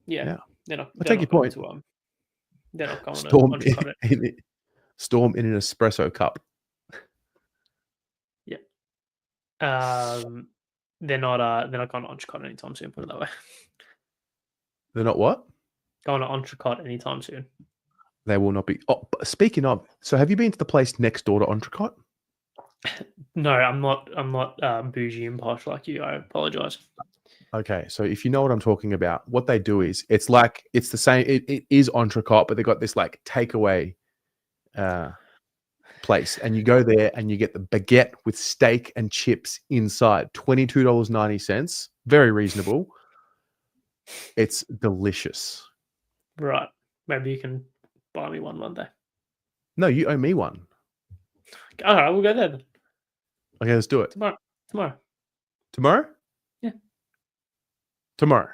Yeah. I'll take your point. They're not going to storm in an espresso cup. They're not going to Entrecôte anytime soon, put it that way. They're not what? Going to Entrecôte anytime soon. They will not be. Oh, speaking of, so have you been to the place next door to Entrecôte? No, I'm not bougie and posh like you. I apologize. Okay, so if you know what I'm talking about, what they do is it's the same. It is Entrecôte, but they got this like takeaway place, and you go there and you get the baguette with steak and chips inside. $22.90, very reasonable. It's delicious. Right, maybe you can buy me one day. No, you owe me one. All right, we'll go there then. Okay, let's do it tomorrow. Yeah. Tomorrow.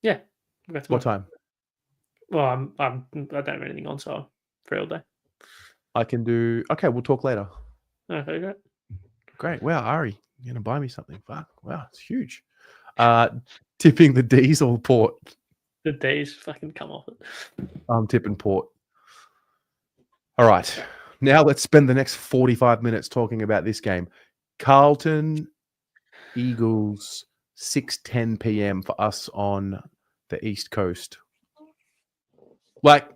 Yeah. We'll go tomorrow. What time? Well, I don't have anything on, so I'm free all day. I can do. Okay, we'll talk later. Okay, great. Great. Wow, Ari, you're gonna buy me something. Fuck. Wow, it's huge. Tipping the D's or Port? The D's, fucking come off it. I'm tipping Port. All right. Now let's spend the next 45 minutes talking about this game. Carlton Eagles, 6:10 p.m. for us on the East Coast. Like,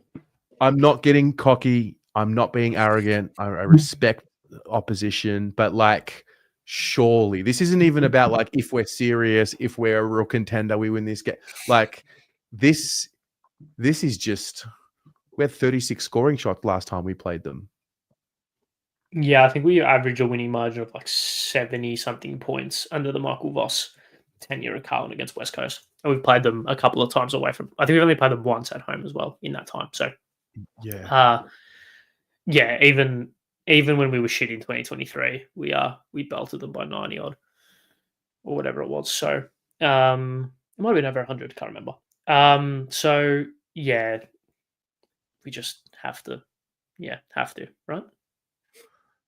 I'm not getting cocky. I'm not being arrogant. I respect opposition, but like, surely this isn't even about like if we're serious, if we're a real contender, we win this game. Like, this is just, we had 36 scoring shots last time we played them. Yeah, I think we average a winning margin of like 70-something points under the Michael Voss tenure at Carlton against West Coast. And we've played them a couple of times away from, I think we've only played them once at home as well in that time. So, even when we were shit in 2023, we belted them by 90 odd or whatever it was. So, it might have been over 100, can't remember. So yeah, we just have to, right?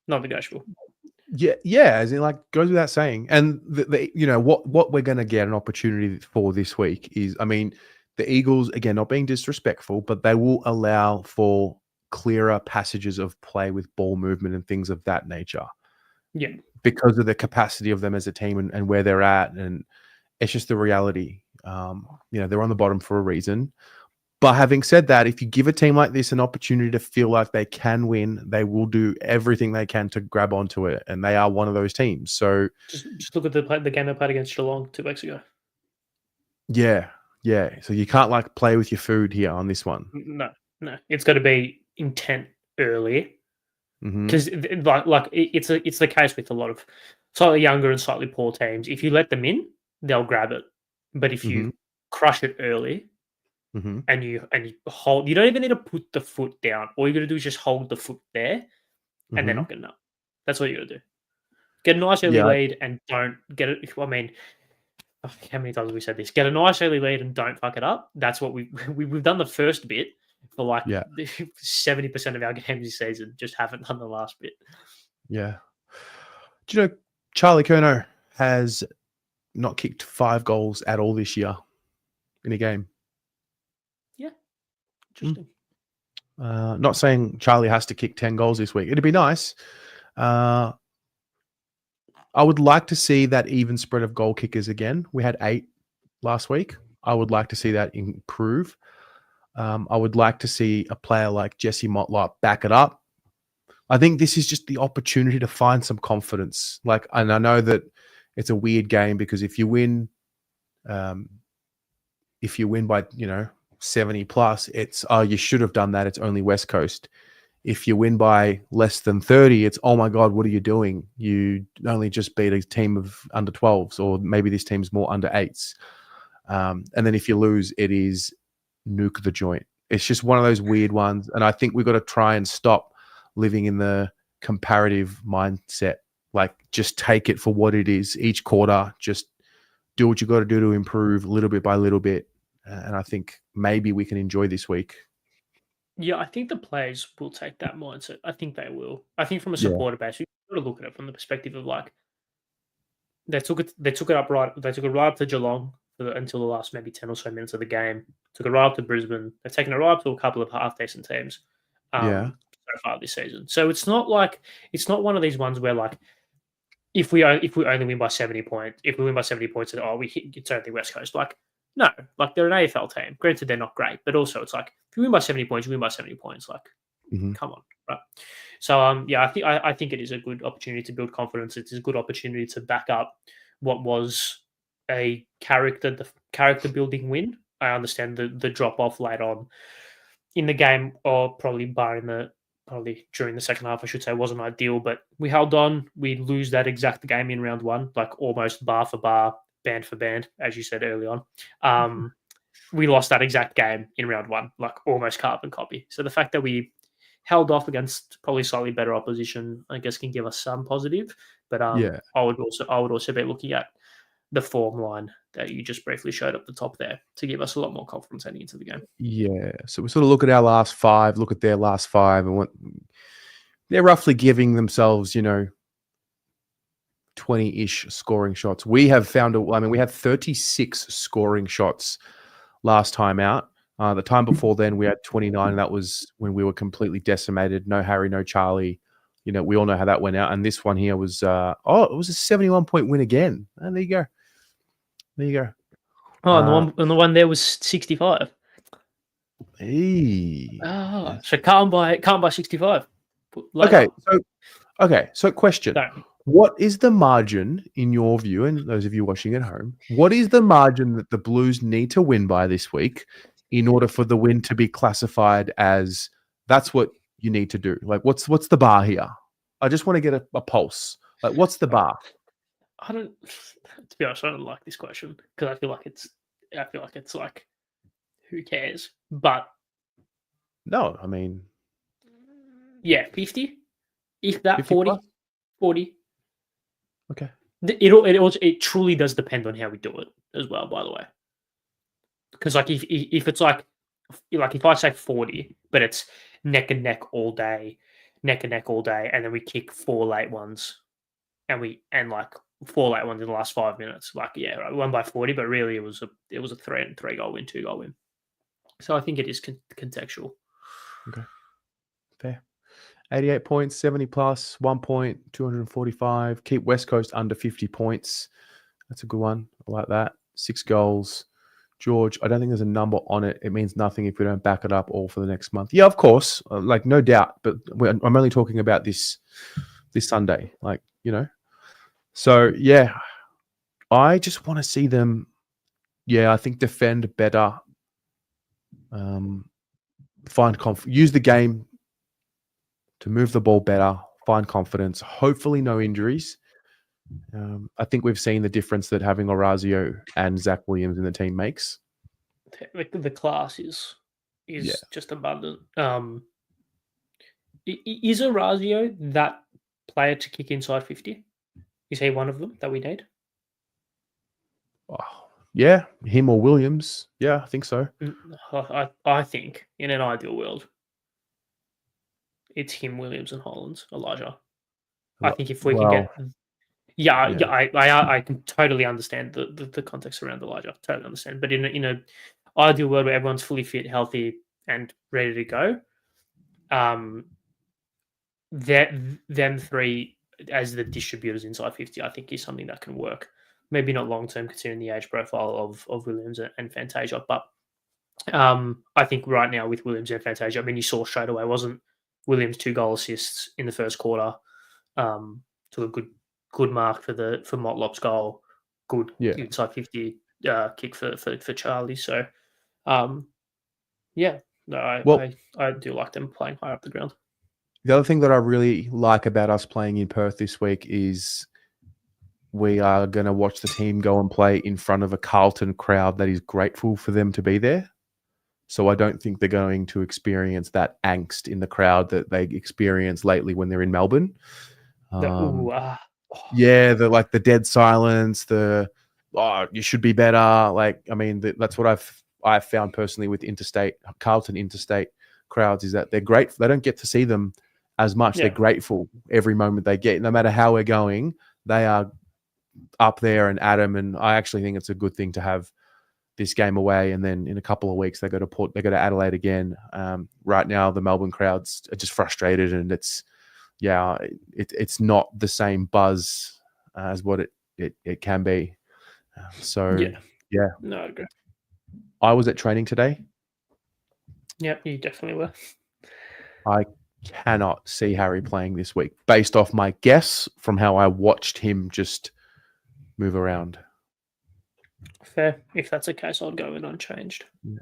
Not negotiable. Yeah, as in like goes without saying. And the what we're going to get an opportunity for this week is, I mean, the Eagles, again, not being disrespectful, but they will allow for clearer passages of play with ball movement and things of that nature. Yeah, because of the capacity of them as a team and where they're at, and it's just the reality. They're on the bottom for a reason. But having said that, if you give a team like this an opportunity to feel like they can win, they will do everything they can to grab onto it, and they are one of those teams. So just look at the game they played against Geelong 2 weeks ago. Yeah. So you can't like play with your food here on this one. No. It's got to be intent early, Mhm. because it's the case with a lot of slightly younger and slightly poor teams. If you let them in, they'll grab it. But if you Mhm. crush it early Mhm. and you hold, you don't even need to put the foot down. All you got to do is just hold the foot there, and they're Mhm. not getting up. That's what you got to do. Get a nice early Yeah. lead and don't get it. I mean, how many times have we said this? Get a nice early lead and don't fuck it up. That's what we've done the first bit for like Yeah. 70% of our games this season. Just haven't done the last bit. Yeah. Do you know Charlie Curnow has not kicked 5 goals at all this year in a game? Yeah, Mm. interesting. Not saying Charlie has to kick 10 goals this week. It'd be nice. I would like to see that even spread of goal kickers again. We had 8 last week. I would like to see that improve. I would like to see a player like Jesse Motlop back it up. I think this is just the opportunity to find some confidence. And I know that it's a weird game because if you win by 70 plus, it's you should have done that. It's only West Coast. If you win by less than 30, it's oh my god, what are you doing? You only just beat a team of under 12s, or maybe this team's more under 8s. And then if you lose, it is nuke the joint. It's just one of those weird ones, and I think we've got to try and stop living in the comparative mindset. Like, just take it for what it is. Each quarter, just do what you got to do to improve little bit by little bit. And I think maybe we can enjoy this week. Yeah, I think the players will take that mindset. I think they will. I think from a Yeah. supporter base, you got to look at it from the perspective of like they took it up right. They took it right up to Geelong until the last maybe 10 or so minutes of the game. Took it right up to Brisbane. They've taken it right up to a couple of half decent teams Yeah. so far this season. So it's not one of these ones where like if we only win by 70 points, if we win by 70 points, and it's only West Coast. Like, no, like they're an AFL team. Granted, they're not great, but also it's like if you win by 70 points, you win by 70 points. Like, Mhm. come on, right? So yeah, I think it is a good opportunity to build confidence. It's a good opportunity to back up what was a character building win. I understand the drop off late on in the game, or probably during the second half, I should say, wasn't ideal. But we held on. We lose that exact game in round one, like almost bar for bar, band for band, as you said early on. We lost that exact game in round one, like almost carbon copy. So the fact that we held off against probably slightly better opposition, I guess, can give us some positive. But Yeah. I would also be looking at the form line that you just briefly showed up the top there to give us a lot more confidence heading into the game. Yeah. So we sort of look at our last 5, look at their last 5, and what they're roughly giving themselves, 20-ish scoring shots. We have found we had 36 scoring shots last time out. The time before then, we had 29, and that was when we were completely decimated. No Harry, no Charlie. We all know how that went out. And this one here was, it was a 71-point win again. And there you go. There you go. Oh, and the one there was 65. Hey. So can't buy 65. So question. No. What is the margin in your view, and those of you watching at home, what is the margin that the Blues need to win by this week in order for the win to be classified as that's what you need to do? Like, what's the bar here? I just want to get a pulse. Like, what's the bar? To be honest, I don't like this question because I feel like it's like, who cares? But No, I mean, yeah, 50, if that 50 40, plus? 40. Okay. It truly does depend on how we do it as well. By the way, because like if it's like if I say 40, but it's neck and neck all day, and then we kick 4 late ones, and like 4 late ones in the last 5 minutes, like yeah, right, we won by 40, but really it was a 3 goal win, 2 goal win. So I think it is contextual. Okay. Fair. 88 points, 70 plus, 1 point, 245. Keep West Coast under 50 points. That's a good one. I like that. 6 goals. George, I don't think there's a number on it. It means nothing if we don't back it up all for the next month. Yeah, of course. Like, no doubt. But I'm only talking about this Sunday. Like, So, yeah, I just want to see them, I think defend better. Use the game to move the ball better, find confidence, hopefully no injuries. I think we've seen the difference that having Orazio and Zach Williams in the team makes. The class is just abundant. Is Orazio that player to kick inside 50? Is he one of them that we need? Oh, yeah, him or Williams. Yeah, I think so. I think in an ideal world, it's him, Williams, and Hollands, Elijah. I think if we can get, I can totally understand the context around Elijah. Totally understand, but in a ideal world where everyone's fully fit, healthy, and ready to go, them three as the distributors inside 50, I think is something that can work. Maybe not long term considering the age profile of Williams and Fantasia, but I think right now with Williams and Fantasia, I mean, you saw straight away, wasn't Williams 2 goal assists in the first quarter, to a good mark for Motlop's goal, good inside 50 kick for Charlie. So, I do like them playing higher up the ground. The other thing that I really like about us playing in Perth this week is we are going to watch the team go and play in front of a Carlton crowd that is grateful for them to be there. So I don't think they're going to experience that angst in the crowd that they experienced lately when they're in Melbourne. The dead silence, you should be better. Like, I mean, that's what I've found personally with Carlton interstate crowds is that they're great. They don't get to see them as much. Yeah. They're grateful every moment they get. No matter how we're going, they are up there and at them. And I actually think it's a good thing to have this game away, and then in a couple of weeks they go to Adelaide again. Right now the Melbourne crowds are just frustrated, and it's not the same buzz as what it can be. No, I agree. I was at training today. Yep, you definitely were. I cannot see Harry playing this week based off my guess from how I watched him just move around. Fair. If that's the case, I'll go in unchanged. Yeah.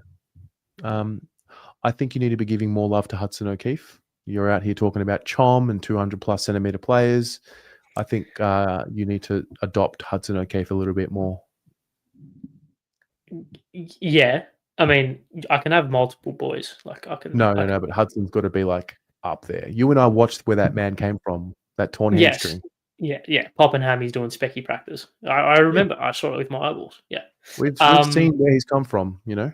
I think you need to be giving more love to Hudson O'Keefe. You're out here talking about Chom and 200+ centimetre players. I think you need to adopt Hudson O'Keefe a little bit more. Yeah. I mean, I can have multiple boys. Like I can. No, but Hudson's got to be like up there. You and I watched where that man came from, that torn hamstring. Yeah. Popping hammies doing specky practice. I remember. I saw it with my eyeballs. Yeah. We've seen where he's come from, you know?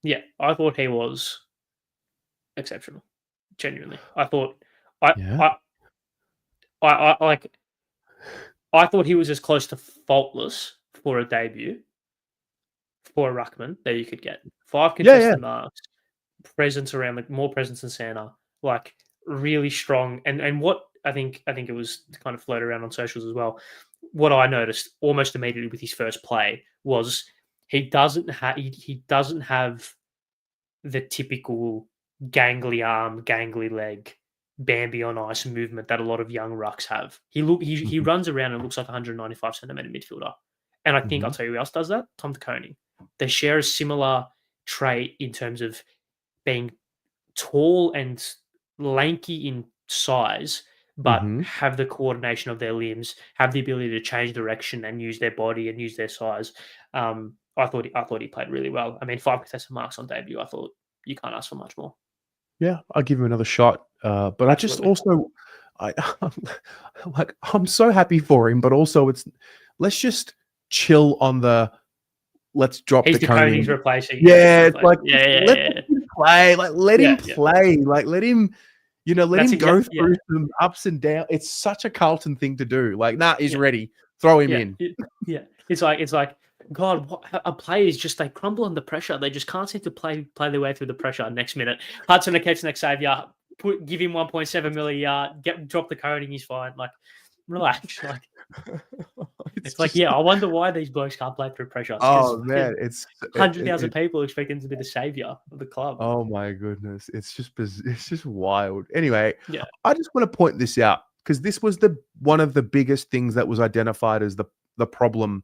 Yeah. I thought he was exceptional. Genuinely. I thought I thought he was as close to faultless for a debut for a ruckman that you could get. 5 contested marks, presence around, like more presence in center, like really strong. And what I think it was kind of floated around on socials as well. What I noticed almost immediately with his first play was he doesn't have the typical gangly arm, gangly leg, Bambi on ice movement that a lot of young rucks have. He runs around and looks like a 195 centimeter midfielder. And I think I'll tell you who else does that. Tom Taccone. They share a similar trait in terms of being tall and lanky in size, but have the coordination of their limbs, have the ability to change direction and use their body and use their size. I thought he played really well. I mean, 5 contested marks on debut. I thought you can't ask for much more. Yeah, I'll give him another shot. But absolutely. I just also, I'm so happy for him, but also let's just chill on the. Let's drop the cone. He's replacing. Yeah, it's like let him play. Like let him play. Like let him, let him go through some ups and downs. It's such a Carlton thing to do. Like, he's ready. Throw him in. Yeah, it's like God. Players just they crumble under pressure. They just can't seem to play their way through the pressure. Next minute, Hudson O'Keefe's next savior. Give him 1.7 million. Drop the coding. He's fine. Like, relax. Like. It's like, I wonder why these blokes can't play through pressure. Oh man, it's 100,000 people expect him to be the savior of the club. Oh my goodness, it's just wild. Anyway, I just want to point this out because this was one of the biggest things that was identified as the problem,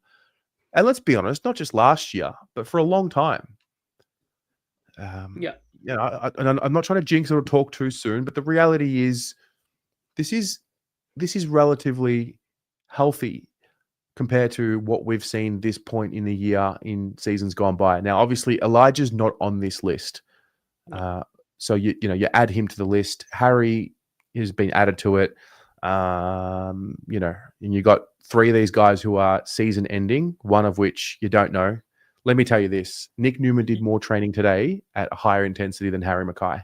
and let's be honest, not just last year, but for a long time. I'm not trying to jinx it or talk too soon, but the reality is this is relatively healthy compared to what we've seen this point in the year in seasons gone by. Now, obviously, Elijah's not on this list. So you add him to the list. Harry has been added to it. And you got 3 of these guys who are season ending, one of which you don't know. Let me tell you this. Nick Newman did more training today at a higher intensity than Harry Mackay.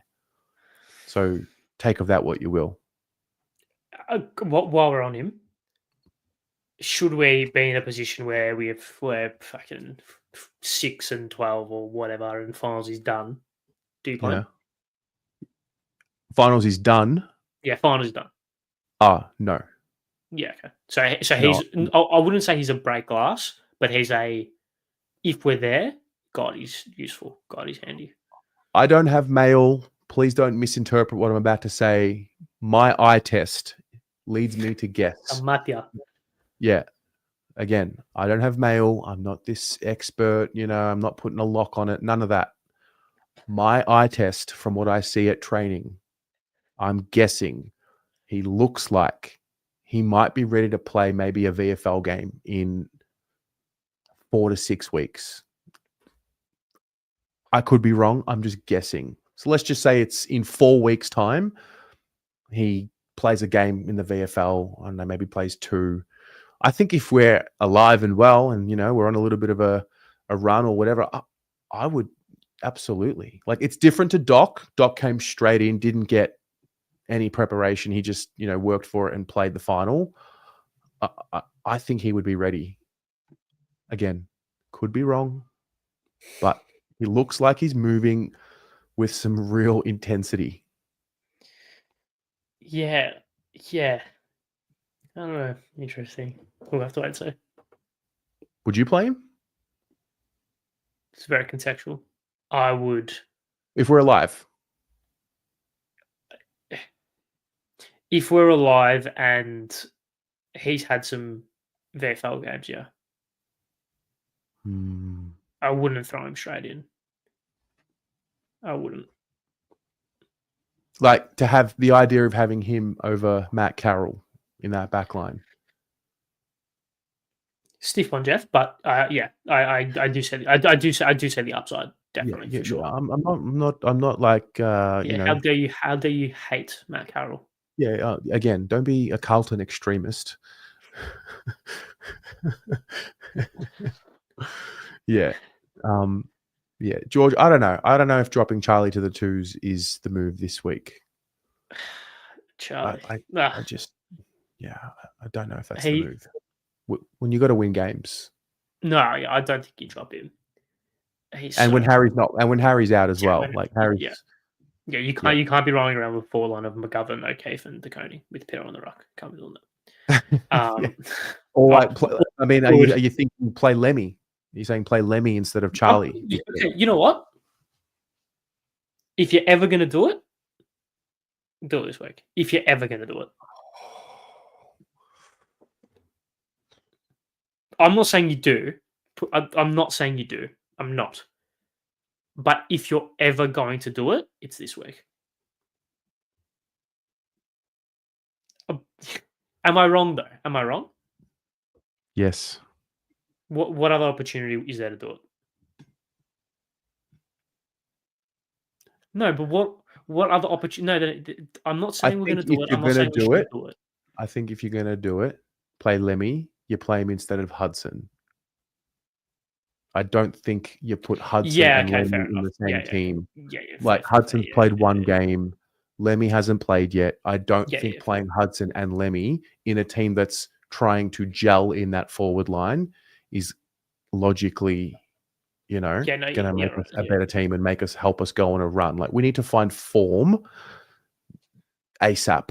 So take of that what you will. While we're on him, should we be in a position where we're fucking 6 and 12 or whatever and finals is done? Do you play? Yeah. Finals is done. Yeah, finals is done. No. Yeah, okay. So he's. I wouldn't say he's a break glass, but he's a. If we're there, God, he's useful. God, he's handy. I don't have mail. Please don't misinterpret what I'm about to say. My eye test leads me to guess. Yeah. Again, I don't have mail. I'm not this expert. I'm not putting a lock on it. None of that. My eye test from what I see at training, I'm guessing he looks like he might be ready to play maybe a VFL game in 4 to 6 weeks. I could be wrong. I'm just guessing. So let's just say it's in 4 weeks' time. He plays a game in the VFL. I don't know, maybe plays 2. I think if we're alive and well and, we're on a little bit of a run or whatever, I would absolutely. Like, it's different to Doc. Doc came straight in, didn't get any preparation. He just, worked for it and played the final. I think he would be ready. Again, could be wrong, but he looks like he's moving with some real intensity. Yeah. I don't know. Interesting. We'll have to wait and see. Would you play him? It's very contextual. I would. If we're alive. If we're alive and he's had some VFL games, yeah. I wouldn't throw him straight in. I wouldn't. Like, to have the idea of having him over Matt Carroll in that back line. Stiff one, Jeff, but I do say the upside, definitely, for sure. I'm not like How dare you hate Matt Carroll? Yeah, again, don't be a Carlton extremist. Yeah. George, I don't know. I don't know if dropping Charlie to the 2s is the move this week. Charlie. I don't know if that's the move. When you got to win games. No, I don't think you drop him. When Harry's out as well. Like Harry's. Yeah, you can't be rolling around with 4 line of McGovern, O'Keefe, and DeConey with Peter on the ruck. Can't be doing that. Or are you thinking play Lemmy? You're saying play Lemmy instead of Charlie? Okay, you know what? If you're ever going to do it this week. If you're ever going to do it. I'm not saying you do. I'm not saying you do. I'm not. But if you're ever going to do it, it's this week. Am I wrong, though? Am I wrong? Yes. What other opportunity is there to do it? No, but what other opportunity? No, I'm not saying we're going to do it. I'm not saying we should do it. I think if you're going to do it, play Lemmy, you play him instead of Hudson. I don't think you put Hudson and Lemmy in the same team. Like Hudson's played one game. Lemmy hasn't played yet. I don't think playing Hudson and Lemmy in a team that's trying to gel in that forward line is logically, going to make us a better team and help us go on a run. Like, we need to find form ASAP.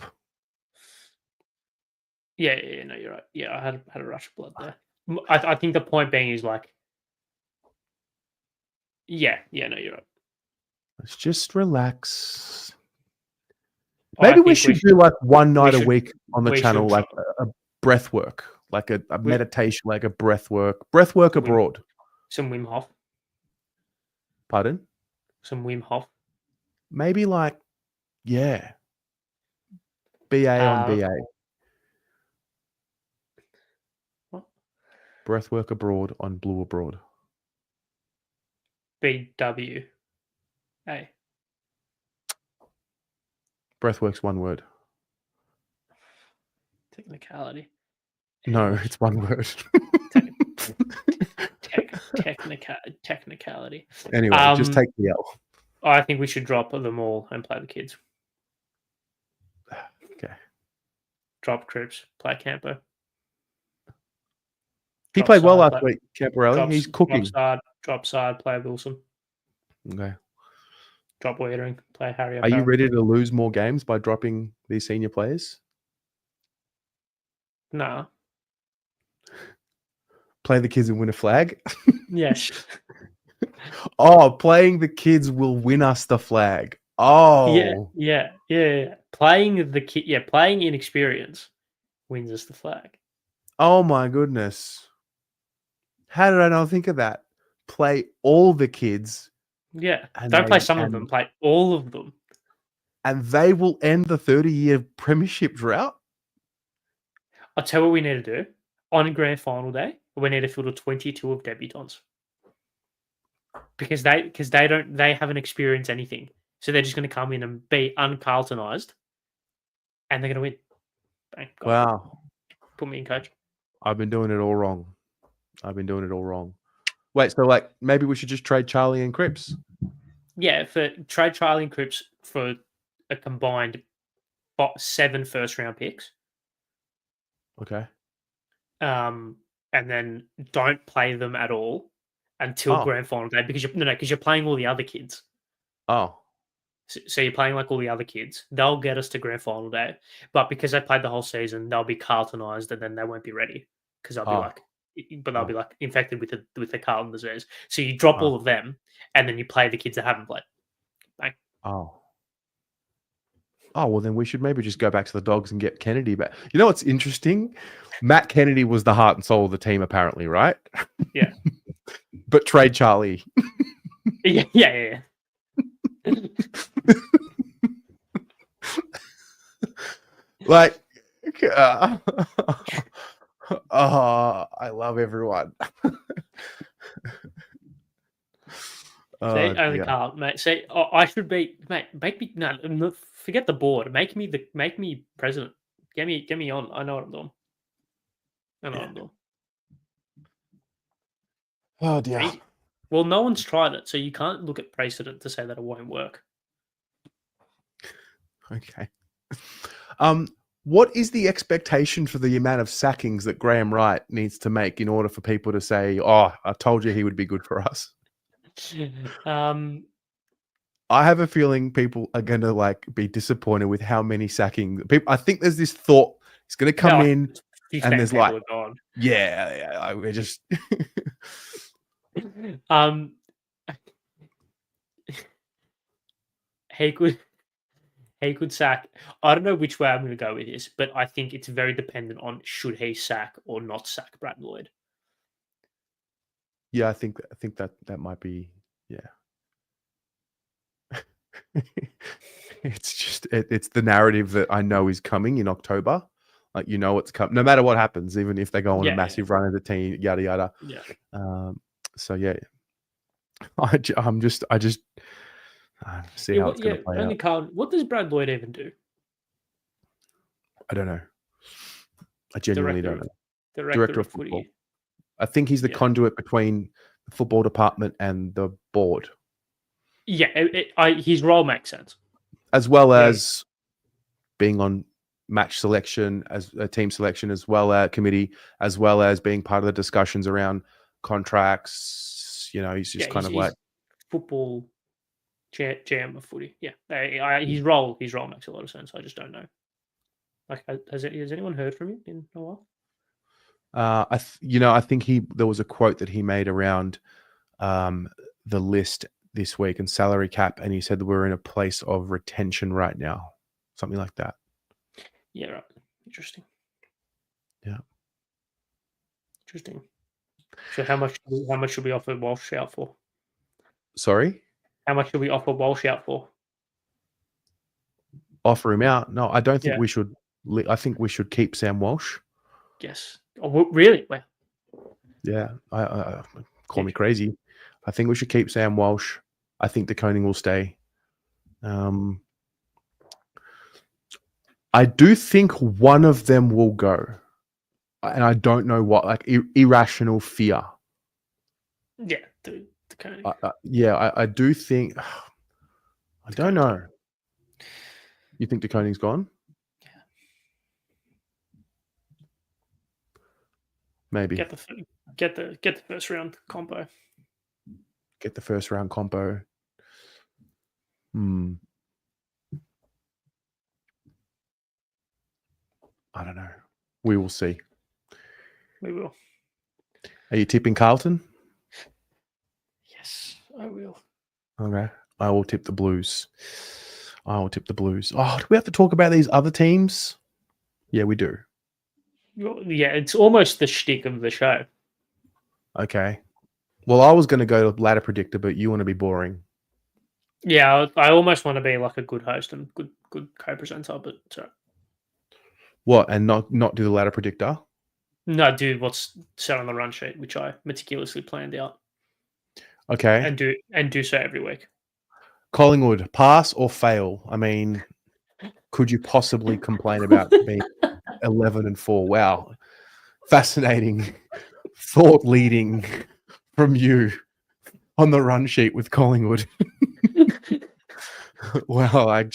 No, you're right. Yeah, I had a rush of blood there. I think the point being is like, no, you're right. Let's just relax. Maybe we should do like one night a week on the channel, like a breath work, like a meditation, like a breath work abroad. Some Wim Hof. Pardon? Some Wim Hof. Maybe like, yeah. BA on Uh, BA. What? Breathwork abroad on blue abroad. BWA. Breathwork's one word. Technicality. No, Anyway. it's one word. Technicality. Anyway, just take the L. I think we should drop them all and play the kids. Okay. Drop Cripps, play Campo. He played well last week, Camporelli. He's cooking. Drop side, play Wilson. Okay. Drop Wiedering, play Harry. Are you ready to lose more games by dropping these senior players? No. Play the kids and win a flag? Yes. Oh, playing the kids will win us the flag. Oh. Yeah. Playing the kid, playing inexperience wins us the flag. Oh my goodness. How did I not think of that? Play all the kids. Yeah. Don't play some of them, play all of them. And they will end the 30-year premiership drought? I'll tell you what we need to do. On grand final day, we need to field 22 of debutants. Because they haven't experienced anything. So they're just going to come in and be un-Carltonized. And they're going to win. Bang, wow. Put me in, coach. I've been doing it all wrong. Wait, so maybe we should just trade Charlie and Cripps? Yeah, trade Charlie and Cripps for a combined 7 first-round picks. Okay. And then don't play them at all until grand final day because you're playing all the other kids. Oh. So you're playing all the other kids. They'll get us to grand final day, but because they played the whole season, they'll be Carltonized and then they won't be ready because they'll be infected with the Carlton disease. So you drop all of them and then you play the kids that haven't played. Bang. Oh, well, then we should maybe just go back to the Dogs and get Kennedy back. You know what's interesting? Matt Kennedy was the heart and soul of the team, apparently, right? Yeah. But trade Charlie. Yeah. I love everyone. Only Carl, mate. Say, I should be, mate. Make me no. Forget the board. Make me president. Get me on. I know what I'm doing. What I'm doing. Oh dear. Well, no one's tried it, so you can't look at precedent to say that it won't work. Okay. What is the expectation for the amount of sackings that Graham Wright needs to make in order for people to say, "Oh, I told you he would be good for us"? I have a feeling people are going to be disappointed with how many sackings. I think there's this thought he's going to come in and there's we're just. He could sack. I don't know which way I'm going to go with this, but I think it's very dependent on should he sack or not sack Brad Lloyd. Yeah, I think that might be, yeah. It's just it's the narrative that I know is coming in October. It's coming no matter what happens, even if they go on a massive run as a team, yada yada. Yeah. So yeah, I just see how it's going to play out. Carl, what does Brad Lloyd even do? I don't know. I genuinely don't know. Director of football. I think he's the conduit between the football department and the board. Yeah, his role makes sense. As well as being on match selection, as a team selection, as well as committee, as well as being part of the discussions around contracts. He's just he's football GM of footy. Yeah, his role makes a lot of sense. I just don't know. Has anyone heard from him in a while? I think there was a quote that he made around the list this week and salary cap, and he said that we're in a place of retention right now, something like that. Yeah, right. Interesting. Yeah. Interesting. So how much should we offer Walsh out for? Sorry? How much should we offer Walsh out for? offer him out. No, I don't think Yeah. we should. I think we should keep Sam Walsh. Yes. Oh, really? Wow. Yeah, I call me crazy. I think we should keep Sam Walsh. I think De Koning will stay. I do think one of them will go, and I don't know what. Like irrational fear. Yeah, the Koning. I do think. I don't know. You think De Koning's gone? Yeah. Maybe Get the first round combo. Get the first round combo. I don't know. We will see. We will. Are you tipping Carlton? Yes, I will. Okay. I will tip the Blues. Oh, do we have to talk about these other teams? Yeah, we do. Yeah, it's almost the shtick of the show. Okay. Well, I was going to go to ladder predictor, but you want to be boring. Yeah, I almost want to be like a good host and good co-presenter, but sorry. What, and not do the ladder predictor? No, do what's set on the run sheet, which I meticulously planned out. Okay. And do so every week. Collingwood, pass or fail? I mean, could you possibly complain about being 11-4? Wow. Fascinating thought leading from you on the run sheet with Collingwood. Well,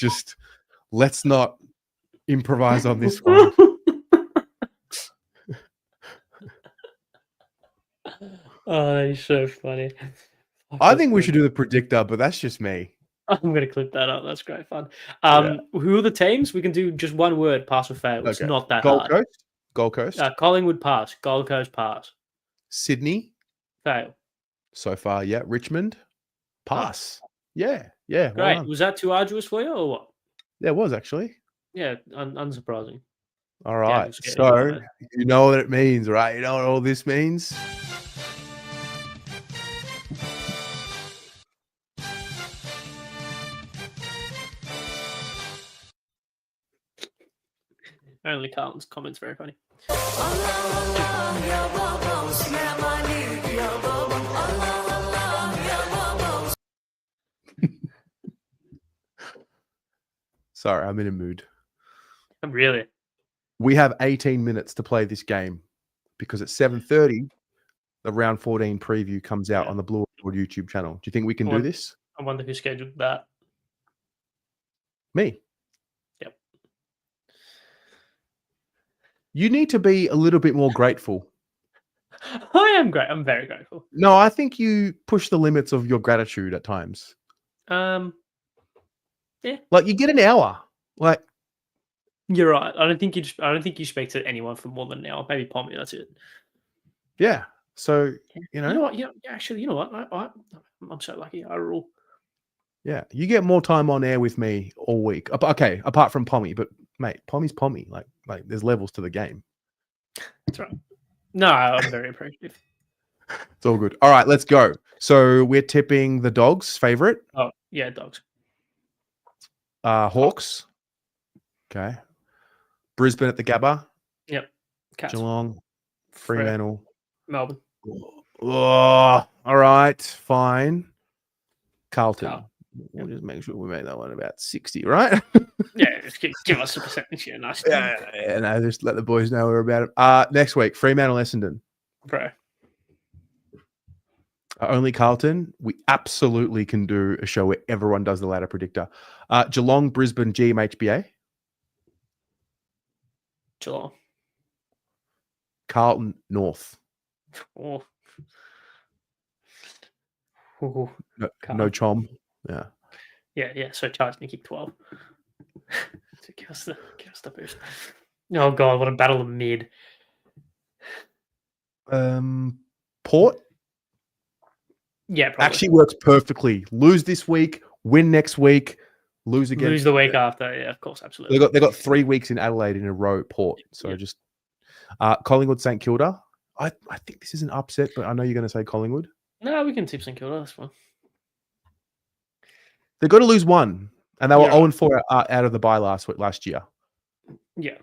let's not improvise on this one. Oh, that is so funny. I think we should do the predictor, but that's just me. I'm going to clip that up. That's great fun. Who are the teams? We can do just one word, pass or fail. It's not that hard. Gold Coast. Collingwood, pass. Gold Coast, pass. Sydney, fail. So far, yeah. Richmond, pass. Yeah. Great. Well, was that too arduous for you or what? Yeah, it was actually. Yeah, unsurprising. All right. So you know what it means, right? You know what all this means? Only Carlton's comments very funny. Sorry, I'm in a mood. Really? We have 18 minutes to play this game because at 7:30, the round 14 preview comes out on the Blue YouTube channel. Do you think we can do this? I wonder who scheduled that. Me. Yep. You need to be a little bit more grateful. I am great. I'm very grateful. No, I think you push the limits of your gratitude at times. Yeah. Like you get an hour. Like you're right. I don't think you speak to anyone for more than an hour. Maybe Pommy. That's it. Yeah. So you know what? Yeah. Actually, you know what? I'm so lucky. I rule. Yeah, you get more time on air with me all week. Okay, apart from Pommy, but mate, Pommy's Pommy. Like there's levels to the game. That's right. No, I'm very appreciative. It's all good. All right, let's go. So we're tipping the Dogs favorite. Oh yeah, Dogs. Hawks. Okay. Brisbane at the Gabba. Yep. Cats. Geelong. Fremantle. Melbourne. Oh, all right, fine. Carlton. We'll just make sure we make that one about 60, right? Yeah, just give us a percentage. Yeah, nice. Yeah, no, just let the boys know we're about it. Next week, Fremantle, Essendon. Bro. Only Carlton. We absolutely can do a show where everyone does the ladder predictor. Geelong, Brisbane, GMHBA. Geelong. Carlton, North. Oh. No chom. Yeah. So charge Nicky 12. So give us the boost. Oh god, what a battle of mid. Port. Yeah, probably. Actually works perfectly. Lose this week, win next week, lose again. Lose the week after. Yeah, of course, absolutely. They got 3 weeks in Adelaide in a row. Port. So just Collingwood, St Kilda. I think this is an upset, but I know you're going to say Collingwood. No, we can tip St Kilda. That's fine. They've got to lose one. And they were You're 0-4 out of the bye last year. Yeah.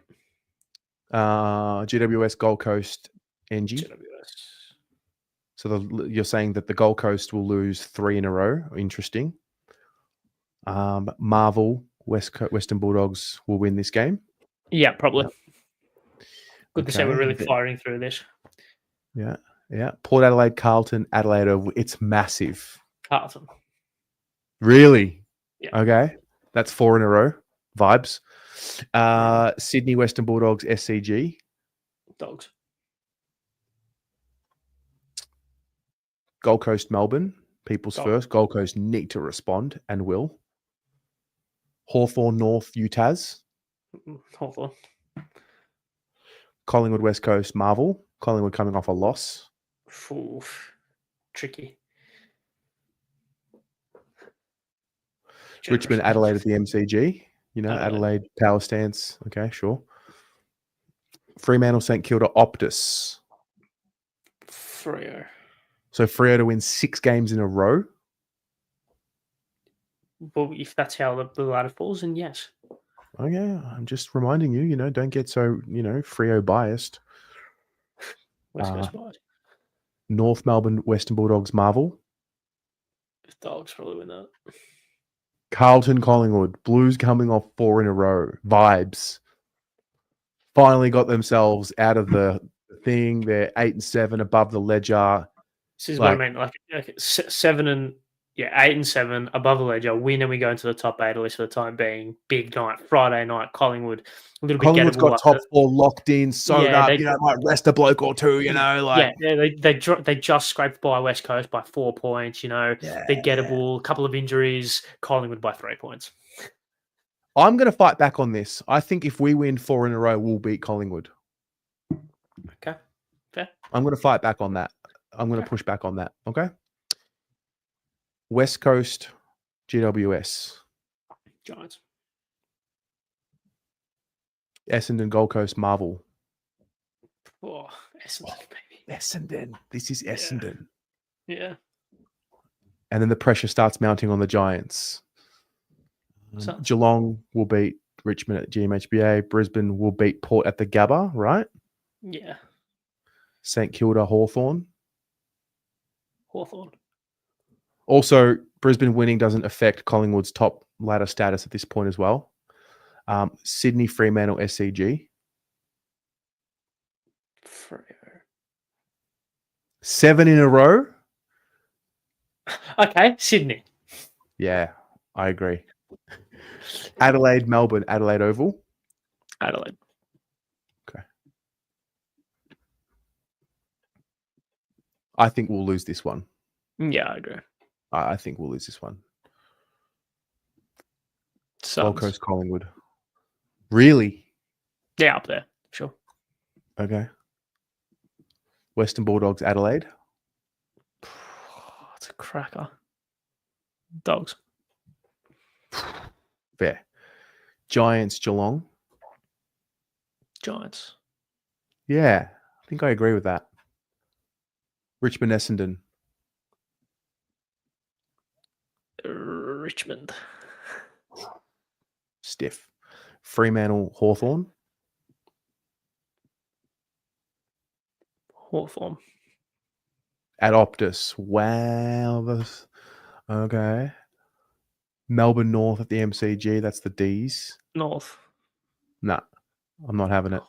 GWS, Gold Coast, NG. GWS. So you're saying that the Gold Coast will lose 3 in a row. Interesting. Marvel, Western Bulldogs will win this game. Yeah, probably. Yep. Good to say we're Okay. really firing through this. Yeah. Port Adelaide, Carlton, Adelaide. It's massive. Carlton. Really? Yeah. Okay. That's 4 in a row. Vibes. Sydney, Western Bulldogs, SCG. Dogs. Gold Coast, Melbourne. People's Dog. first. Gold Coast need to respond and will. Hawthorn, North, UTAS. Hawthorn. Collingwood, West Coast, Marvel. Collingwood coming off a loss. Oof. Tricky. Richmond, Adelaide at the MCG. Adelaide power stance. Okay, sure. Fremantle, St Kilda, Optus. Freo. So Freo to win 6 games in a row. Well, if that's how the ladder falls, then yes. Okay, I'm just reminding you. Don't get so Freo biased. West Coast biased. North Melbourne, Western Bulldogs, Marvel. Dogs probably win that. Carlton, Collingwood, Blues coming off 4 in a row. Vibes. Finally got themselves out of the thing. They're 8-7 above the ledger. This is what I mean. Like 8 and 7 above the ledger. Win and we go into the top 8 at least for the time being. Big night, Friday night. Collingwood, a little bit. Collingwood's gettable, got top 4 locked in, sewed up. They, might rest a bloke or two. They just scraped by West Coast by 4 points. They're gettable. A couple of injuries. Collingwood by 3 points. I'm going to fight back on this. I think if we win 4 in a row, we'll beat Collingwood. Okay. Fair. I'm going to fight back on that. I'm going to push back on that. Okay. West Coast, GWS. Giants. Essendon, Gold Coast, Marvel. Oh, Essendon, baby. Essendon. This is Essendon. Yeah. And then the pressure starts mounting on the Giants. Geelong will beat Richmond at GMHBA. Brisbane will beat Port at the Gabba, right? Yeah. St Kilda, Hawthorn. Hawthorn. Also, Brisbane winning doesn't affect Collingwood's top ladder status at this point as well. Sydney, Fremantle, SCG. Freo. 7 in a row. Okay, Sydney. Yeah, I agree. Adelaide, Melbourne, Adelaide Oval. Adelaide. Okay. I think we'll lose this one. Yeah, I agree. I think we'll lose this one. Suns. Gold Coast, Collingwood. Really? Yeah, up there. Sure. Okay. Western Bulldogs, Adelaide. It's a cracker. Dogs. Fair. Giants, Geelong. Giants. Yeah, I think I agree with that. Richmond, Essendon. Richmond. Stiff. Fremantle, Hawthorn. Hawthorn. At Optus. Wow. Okay. Melbourne North at the MCG. That's the D's. North. Nah, I'm not having it.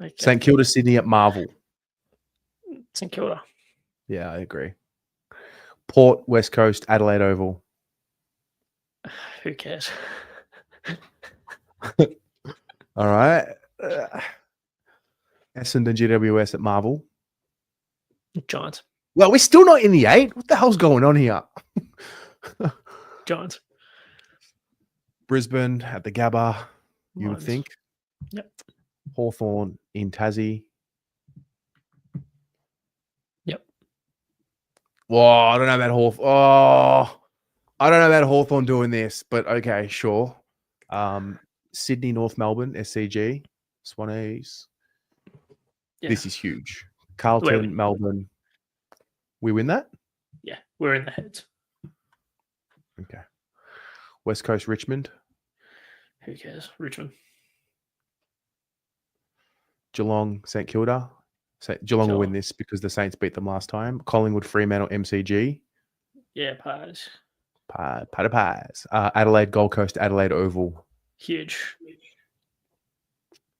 Okay. St Kilda, Sydney at Marvel. St Kilda. Yeah, I agree. Port, West Coast, Adelaide Oval. Who cares? All right. Essendon, GWS at Marvel. Giants. Well, we're still not in the 8. What the hell's going on here? Giants. Brisbane at the Gabba, you would think. Yep. Hawthorn in Tassie. Yep. Whoa, I don't know about Hawthorn. Oh, I don't know about Hawthorn doing this, but okay, sure. Sydney, North Melbourne, SCG, Swannies. Yeah. This is huge. Carlton, Melbourne. We win that? Yeah, we're in the heads. Okay. West Coast, Richmond. Who cares? Richmond. Geelong, St Kilda. Geelong will win Geelong. this because the Saints beat them last time. Collingwood, Fremantle, MCG. Yeah, Pies. Pies. Adelaide, Gold Coast, Adelaide Oval. Huge.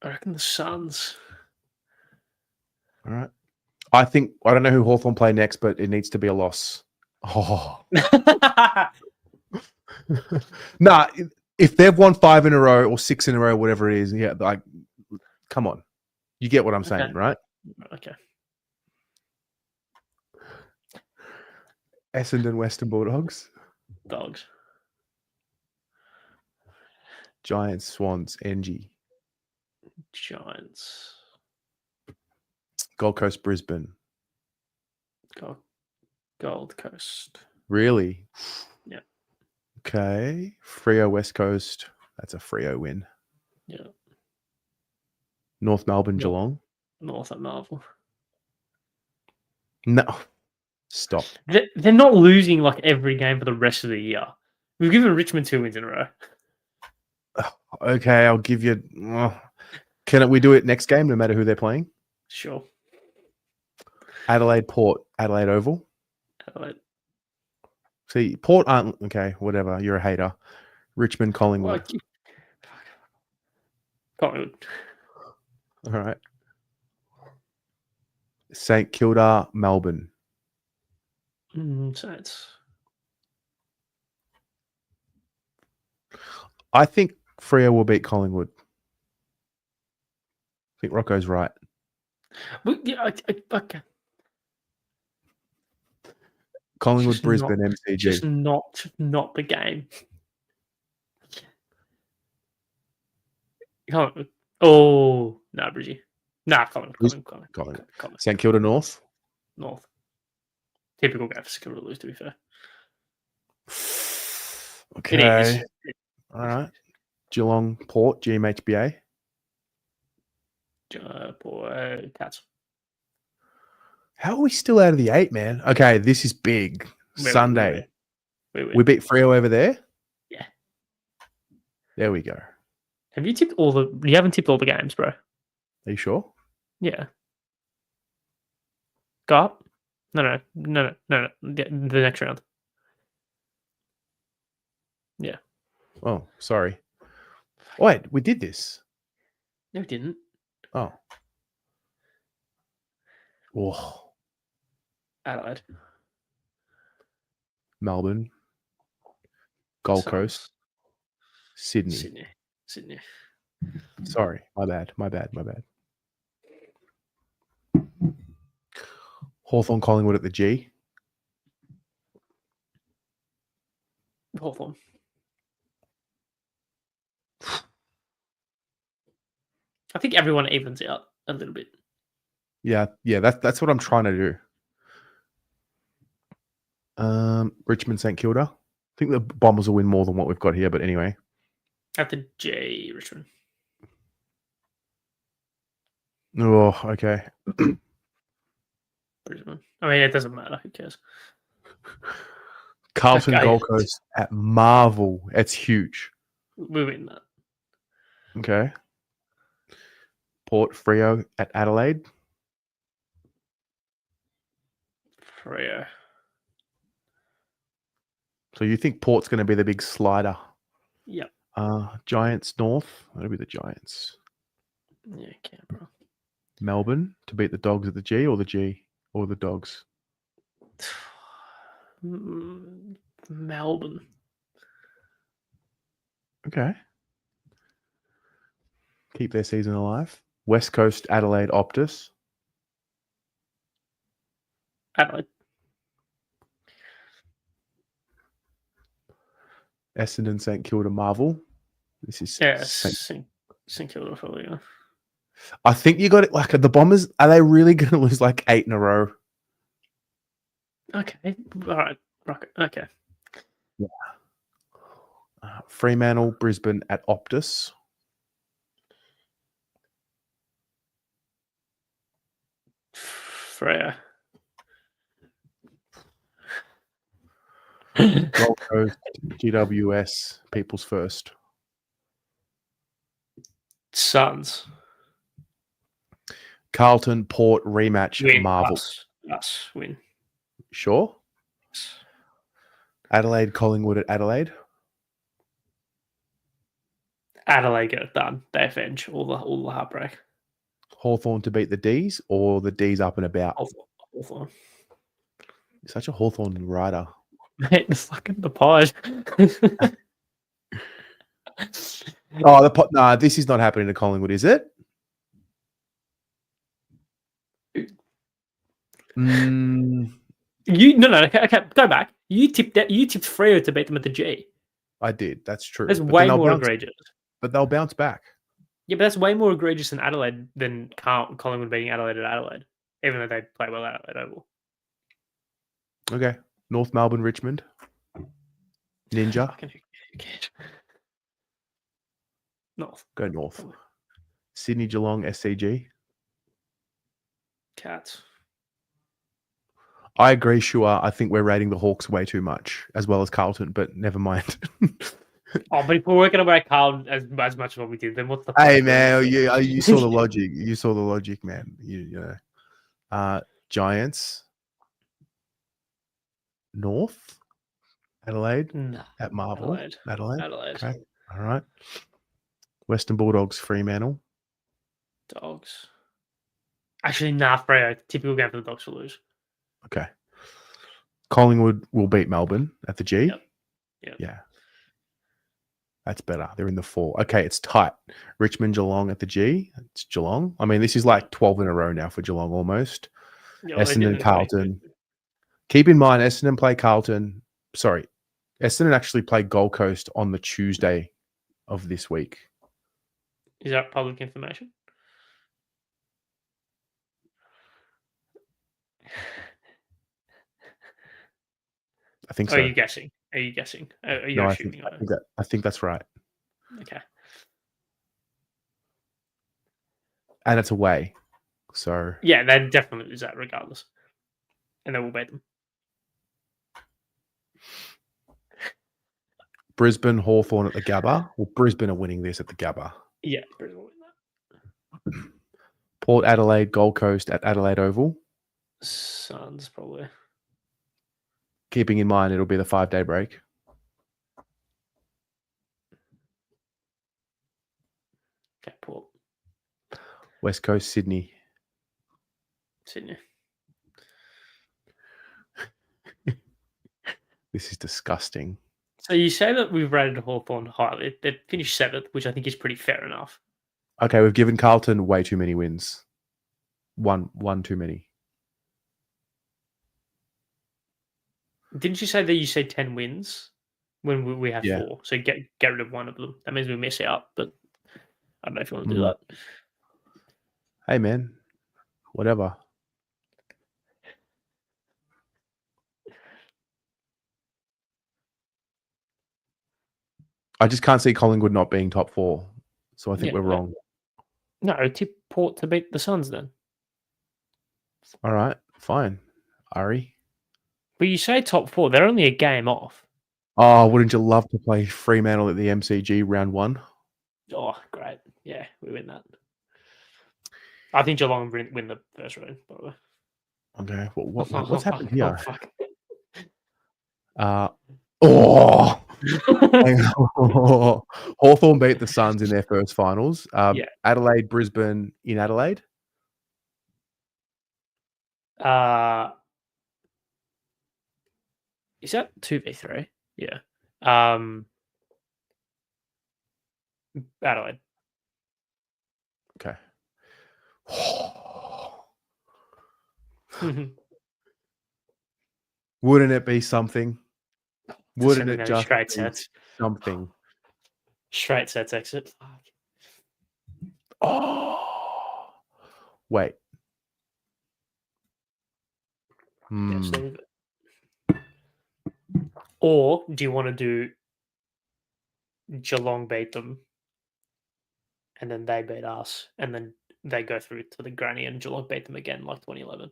I reckon the Suns. All right. I don't know who Hawthorn play next, but it needs to be a loss. Oh. Nah, if they've won 5 in a row or 6 in a row, whatever it is, yeah, like, come on. You get what I'm saying, right? Okay. Essendon, Western Bulldogs. Dogs. Giants, Swans, NG. Giants. Gold Coast, Brisbane. Gold Coast. Really? Yeah. Okay. Freo, West Coast. That's a Freo win. Yeah. North Melbourne, Geelong. North at Marvel. No. Stop. They're not losing like every game for the rest of the year. We've given Richmond 2 wins in a row. Okay, I'll give you. Can we do it next game, no matter who they're playing? Sure. Adelaide, Port, Adelaide Oval. Adelaide. See, Port aren't okay. Whatever. You're a hater. Richmond, Collingwood. Collingwood. All right. St Kilda, Melbourne. Saints. I think Freo will beat Collingwood. I think Rocco's right. Okay. Collingwood, Just Brisbane, MCG. Just not the game. Collingwood. Oh, no, Bridgie. Nah, Collingwood. St Kilda, North. North. Typical game for St Kilda to lose, to be fair. Okay. It is. All right. Geelong, Port, GMHBA. Cats. How are we still out of the 8, man? Okay, this is big. Sunday. We beat Freo over there? Yeah. There we go. Have you tipped all the... You haven't tipped all the games, bro. Are you sure? Yeah. Go up? No. The next round. Yeah. Oh, sorry. Wait, we did this. No, we didn't. Oh. Oh. Adelaide. Melbourne. Gold Coast. Sydney. Sorry, my bad. Hawthorn, Collingwood at the G. Hawthorn. I think everyone evens out a little bit. Yeah, that's what I'm trying to do. Richmond, St Kilda. I think the Bombers will win more than what we've got here, but anyway. At the J, Richmond. Oh, okay. Brisbane. I mean, it doesn't matter. Who cares? Carlton, Gold Coast at Marvel. It's huge. We win that. Okay. Port, Freo at Adelaide. Freo. So you think Port's going to be the big slider? Yep. Giants, North. That'll be the Giants. Yeah, Canberra. Melbourne to beat the Dogs at the G or the Dogs? Melbourne. Okay. Keep their season alive. West Coast, Adelaide, Optus. Adelaide. Essendon, St Kilda, Marvel. This is St Kilda probably. Yeah. I think you got it. Like the Bombers, are they really going to lose like 8 in a row? Okay, all right. Okay. Yeah. Fremantle, Brisbane at Optus. Freo. Gold Coast, GWS, People's First. Suns. Carlton, Port, rematch, Win. Marvel. Us. Win. Sure. Adelaide, Collingwood at Adelaide. Adelaide get it done. They avenge all the heartbreak. Hawthorn to beat the D's, or the D's up and about. Hawthorn. Such a Hawthorn rider. Mate, the Pies. Nah, this is not happening to Collingwood, is it? No, okay, go back. You tipped Freo to beat them at the G. I did. That's true. That's way more egregious. But they'll bounce back. Yeah, but that's way more egregious than Adelaide than Collingwood beating Adelaide at Adelaide, even though they play well at Adelaide Oval. Okay. North Melbourne, Richmond. Ninja. North. Go North. Sydney, Geelong, SCG. Cats. I agree, Shua. I think we're rating the Hawks way too much, as well as Carlton, but never mind. But if we're working about Carlton as much as what we did, then what's the point? Hey, man, you saw the logic. You saw the logic, man. You know. Giants. North. Adelaide. No. At Marvel. Adelaide. Okay. All right. Western Bulldogs, Fremantle. Dogs. Actually, Freo. Typical game for the Dogs to lose. Okay. Collingwood will beat Melbourne at the G. Yep. Yeah. That's better. They're in the 4. Okay, it's tight. Richmond, Geelong at the G. It's Geelong. I mean, this is like 12 in a row now for Geelong almost. Yeah, Essendon, Carlton. Keep in mind, Essendon play Carlton. Sorry. Essendon actually play Gold Coast on the Tuesday of this week. Is that public information? I think so. Are you guessing? Are you assuming? I think that's right. Okay. And it's away. So yeah, they definitely lose that regardless. And they will beat them. Brisbane, Hawthorn at the Gabba. Well, Brisbane are winning this at the Gabba. Yeah, Brisbane will win that. Port Adelaide, Gold Coast at Adelaide Oval. Suns, probably. Keeping in mind it'll be the 5-day break. Okay, Port. West Coast, Sydney. This is disgusting. So you say that we've rated Hawthorn highly. They finished 7th, which I think is pretty fair enough. Okay, we've given Carlton way too many wins. One too many. Didn't you say that you say 10 wins when we have 4? So get rid of one of them. That means we miss out, but I don't know if you want to do that. Hey, man. Whatever. I just can't see Collingwood not being top 4. So I think we're wrong. No, tip Port to beat the Suns then. All right, fine. Ari. But you say top 4. They're only a game off. Oh, wouldn't you love to play Fremantle at the MCG round 1? Oh, great. Yeah, we win that. I think Geelong win the first round, by the way. Okay, what's happened here? Oh, Hawthorn beat the Suns in their first finals. Yeah. Adelaide, Brisbane in Adelaide. Is that 2v3? Yeah. Adelaide. Okay. Wouldn't it be something? Wouldn't it just straight be sets? Something? Straight sets exit. Oh, wait. Or do you want to do Geelong beat them, and then they beat us, and then they go through to the granny, and Geelong beat them again like 2011?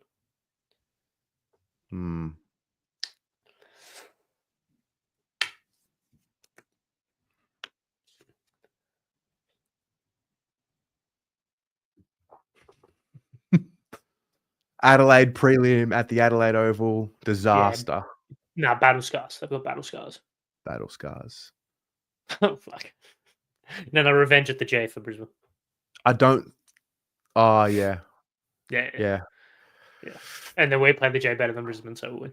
Adelaide prelim at the Adelaide Oval. Disaster. Nah, battle scars. They've got battle scars. Battle scars. Oh, fuck. No, revenge at the J for Brisbane. I don't. Oh, yeah. Yeah. And then we play the J better than Brisbane, so we'll win.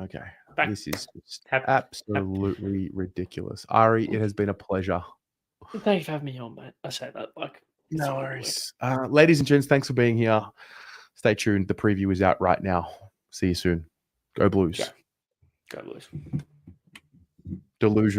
Okay. Back. This is just absolutely ridiculous. Ari, it has been a pleasure. Thank you for having me on, mate. I say that like no worries. Ladies and gents, thanks for being here. Stay tuned. The preview is out right now. See you soon. Go Blues. Go Blues. Delusion.